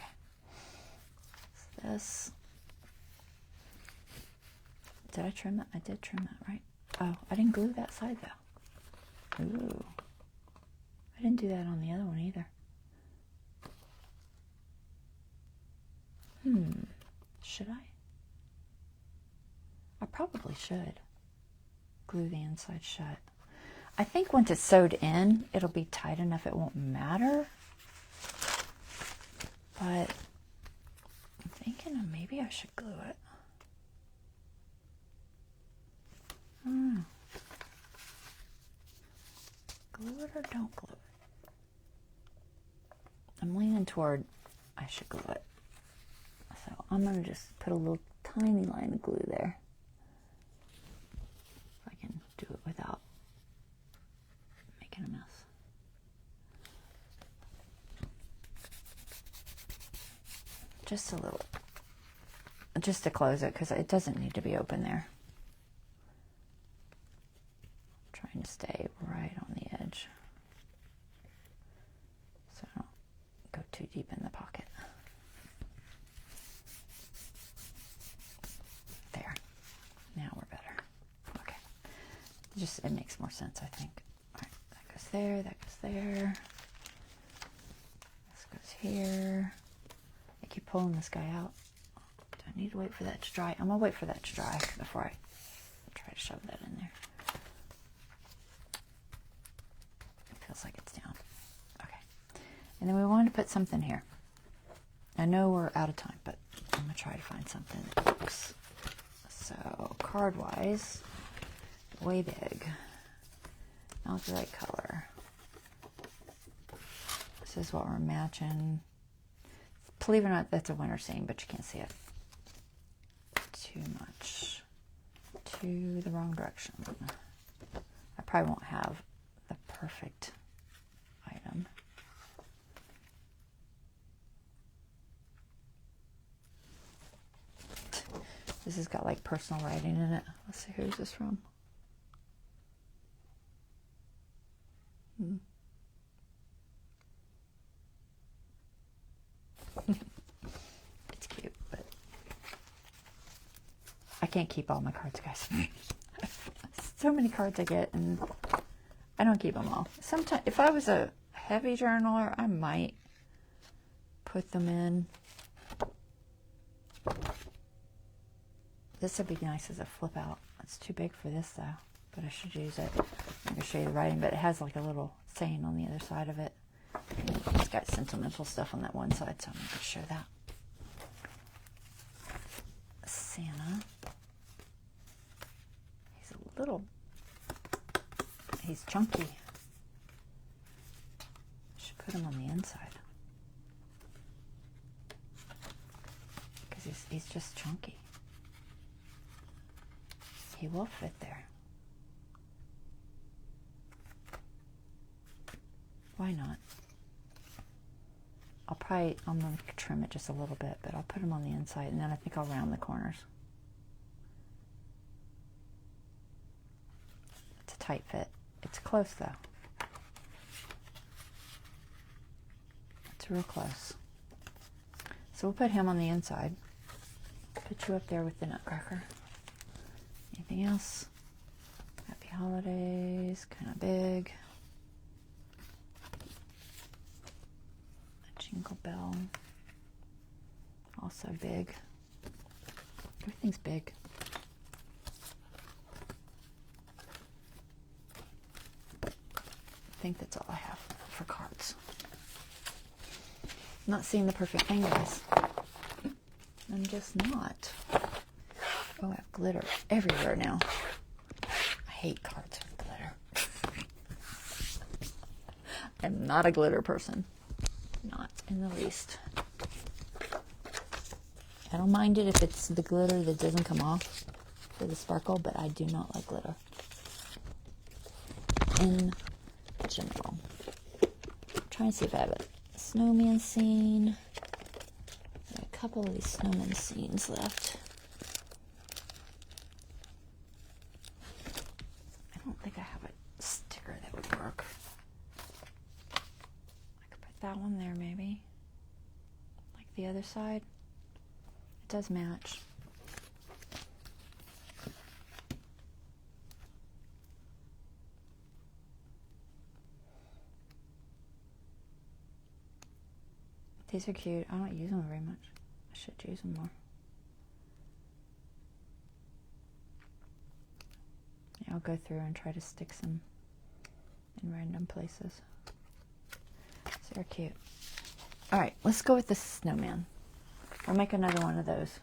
So this. Did I trim that? I did trim that, right? Oh, I didn't glue that side though. Ooh. I didn't do that on the other one either. Should I? I probably should. Glue the inside shut. I think once it's sewed in, it'll be tight enough it won't matter. But I'm thinking maybe I should glue it. I don't know. Glue it or don't glue it? I'm leaning toward I should glue it. So I'm going to just put a little tiny line of glue there. If I can do it without making a mess. Just a little. Just to close it because it doesn't need to be open there. I'm trying to stay right on the edge. So I don't go too deep in the pocket. There. Now we're better. Okay. It makes more sense, I think. All right, that goes there, that goes there. This goes here. I keep pulling this guy out. Do I need to wait for that to dry? I'm gonna wait for that to dry before I try to shove that in there. It feels like it's down. Okay. And then we wanted to put something here. I know we're out of time, but I'm gonna try to find something that works. So card-wise, way big. Not the right color. This is what we're matching. Believe it or not, that's a winter scene, but you can't see it. Too much. To the wrong direction. I probably won't have the perfect item. This has got like personal writing in it. Let's see, who's this from? It's cute, but I can't keep all my cards, guys. So many cards I get, and I don't keep them all. Sometimes, if I was a heavy journaler, I might put them in. This would be nice as a flip out. It's too big for this though, but I should use it. I'm going to show you the writing, but it has like a little saying on the other side of it. It's got sentimental stuff on that one side, so I'm going to show that. Santa. He's chunky. Should put him on the inside. Because he's just chunky. He will fit there. Why not? I'm going to trim it just a little bit, but I'll put him on the inside, and then I think I'll round the corners. It's a tight fit. It's close though. It's real close. So we'll put him on the inside. Put you up there with the Nutcracker. Anything else? Happy holidays, kind of big. A jingle bell, also big. Everything's big. I think that's all I have for cards. I'm not seeing the perfect thing, guys. I'm just not. Oh, I have glitter everywhere now. I hate cards with glitter. I'm not a glitter person. Not in the least. I don't mind it if it's the glitter that doesn't come off for the sparkle, but I do not like glitter. In general. I'm trying to see if I have a snowman scene. There are a couple of these snowman scenes left. I don't think I have a sticker that would work. I could put that one there maybe. Like the other side. It does match. These are cute. I don't use them very much. I should use them more. Yeah, I'll go through and try to stick some in random places. So they're cute. All right, let's go with the snowman. I'll make another one of those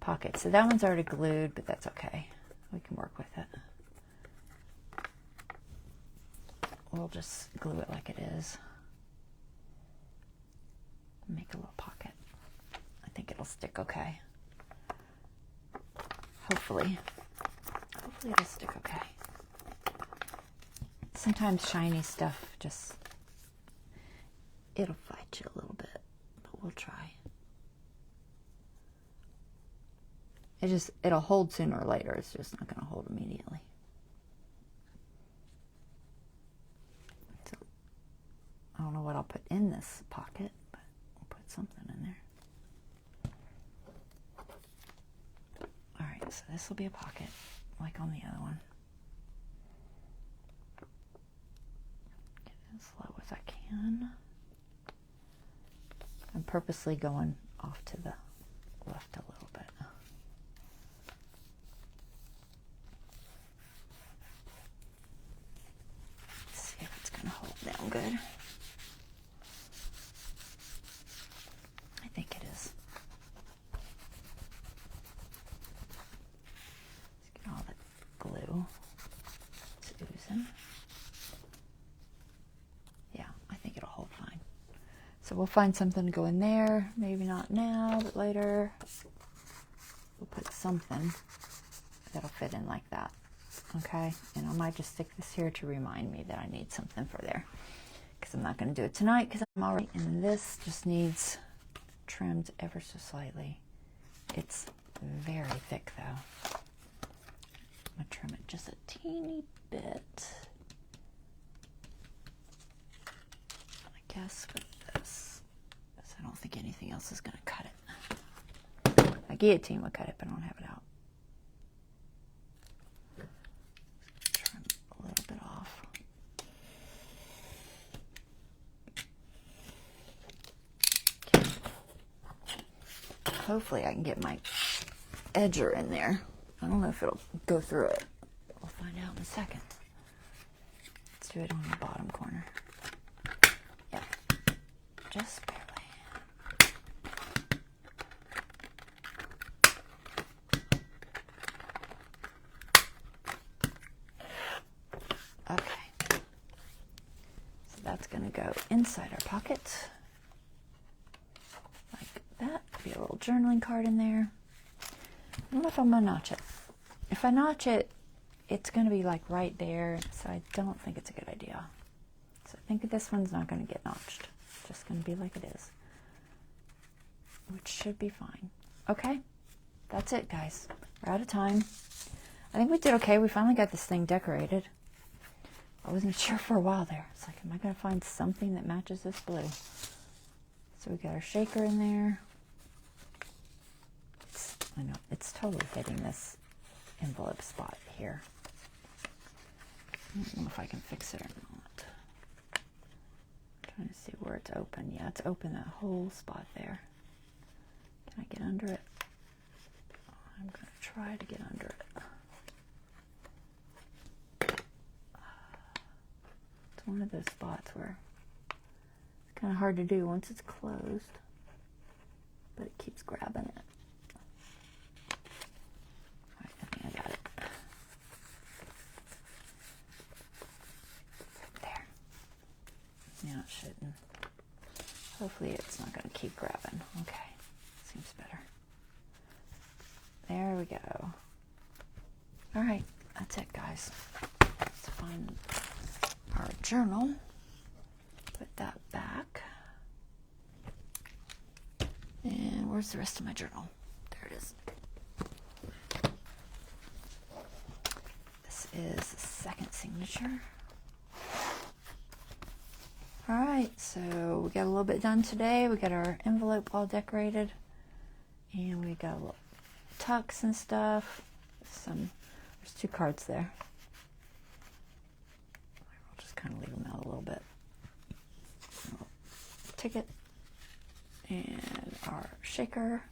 pockets. So that one's already glued, but that's okay. We can work with it. We'll just glue it like it is. Make a little pocket. I think it'll stick okay. Hopefully it'll stick okay. Sometimes shiny stuff just, it'll fight you a little bit, but we'll try. It'll hold sooner or later. It's just not going to hold immediately. So, I don't know what I'll put in this pocket, but we'll put something in there. All right, so this will be a pocket, like on the other one. Get it as low as I can. I'm purposely going off to the left a little bit. Let's see if it's going to hold down good. I think it is. Let's get all the glue. So we'll find something to go in there. Maybe not now, but later. We'll put something that'll fit in like that. Okay, and I might just stick this here to remind me that I need something for there, because I'm not going to do it tonight because I'm already, and this just needs trimmed ever so slightly. It's very thick though. I'm going to trim it just a teeny bit. I guess with this, because I don't think anything else is going to cut it. My guillotine would cut it, but I don't have it out. Trim a little bit off. Okay. Hopefully I can get my edger in there. I don't know if it'll go through it. We'll find out in a second. Let's do it on the bottom corner. Yeah, just barely. Okay, so that's going to go inside our pocket, like that. Be a little journaling card in there. I don't know if I'm going to notch it. If I notch it, it's going to be like right there, so I don't think it's a good idea. So I think this one's not going to get notched. It's just going to be like it is, which should be fine. Okay, that's it, guys. We're out of time. I think we did okay. We finally got this thing decorated. I wasn't sure for a while there. It's like, am I going to find something that matches this blue? So we got our shaker in there. I know, it's totally hitting this envelope spot here. I don't know if I can fix it or not. I'm trying to see where it's open. Yeah, it's open, that whole spot there. Can I get under it? I'm going to try to get under it. It's one of those spots where it's kind of hard to do once it's closed, but it keeps grabbing it. I got it. There. Now it shouldn't. Hopefully it's not going to keep grabbing. Okay. Seems better. There we go. Alright. That's it, guys. Let's find our journal. Put that back. And where's the rest of my journal? There it is. Is the second signature. Alright, so we got a little bit done today. We got our envelope all decorated, and we got a little tucks and stuff. There's 2 cards there. I'll just kind of leave them out a little bit. Ticket and our shaker,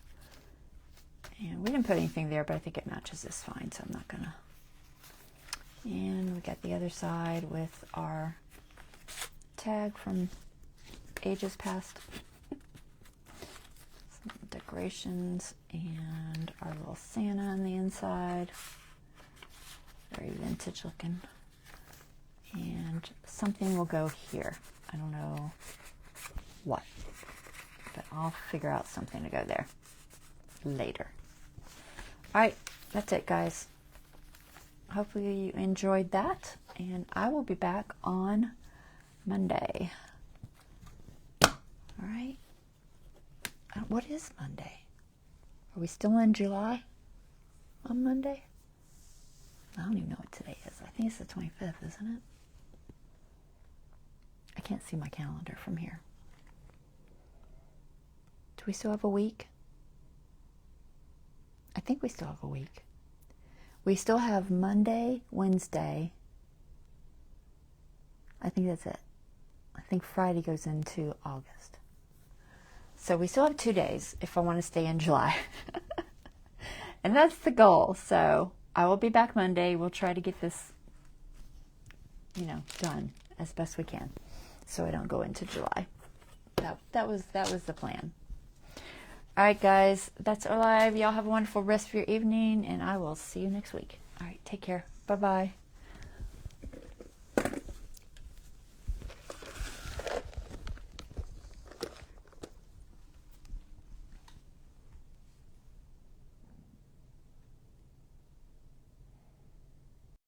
and we didn't put anything there, but I think it matches this fine, so I'm not gonna. And we got the other side with our tag from ages past. Some decorations and our little Santa on the inside. Very vintage looking. And something will go here. I don't know what, but I'll figure out something to go there later. Alright, that's it, guys. Hopefully you enjoyed that, and I will be back on Monday. All right. What is Monday? Are we still in July on Monday? I don't even know what today is. I think it's the 25th, isn't it? I can't see my calendar from here. Do we still have a week? I think we still have a week. We still have Monday, Wednesday. I think that's it. I think Friday goes into August. So we still have 2 days if I want to stay in July. And that's the goal. So I will be back Monday. We'll try to get this, done as best we can, so I don't go into July. That was the plan. All right, guys, that's our live. Y'all have a wonderful rest of your evening, and I will see you next week. All right, take care. Bye-bye.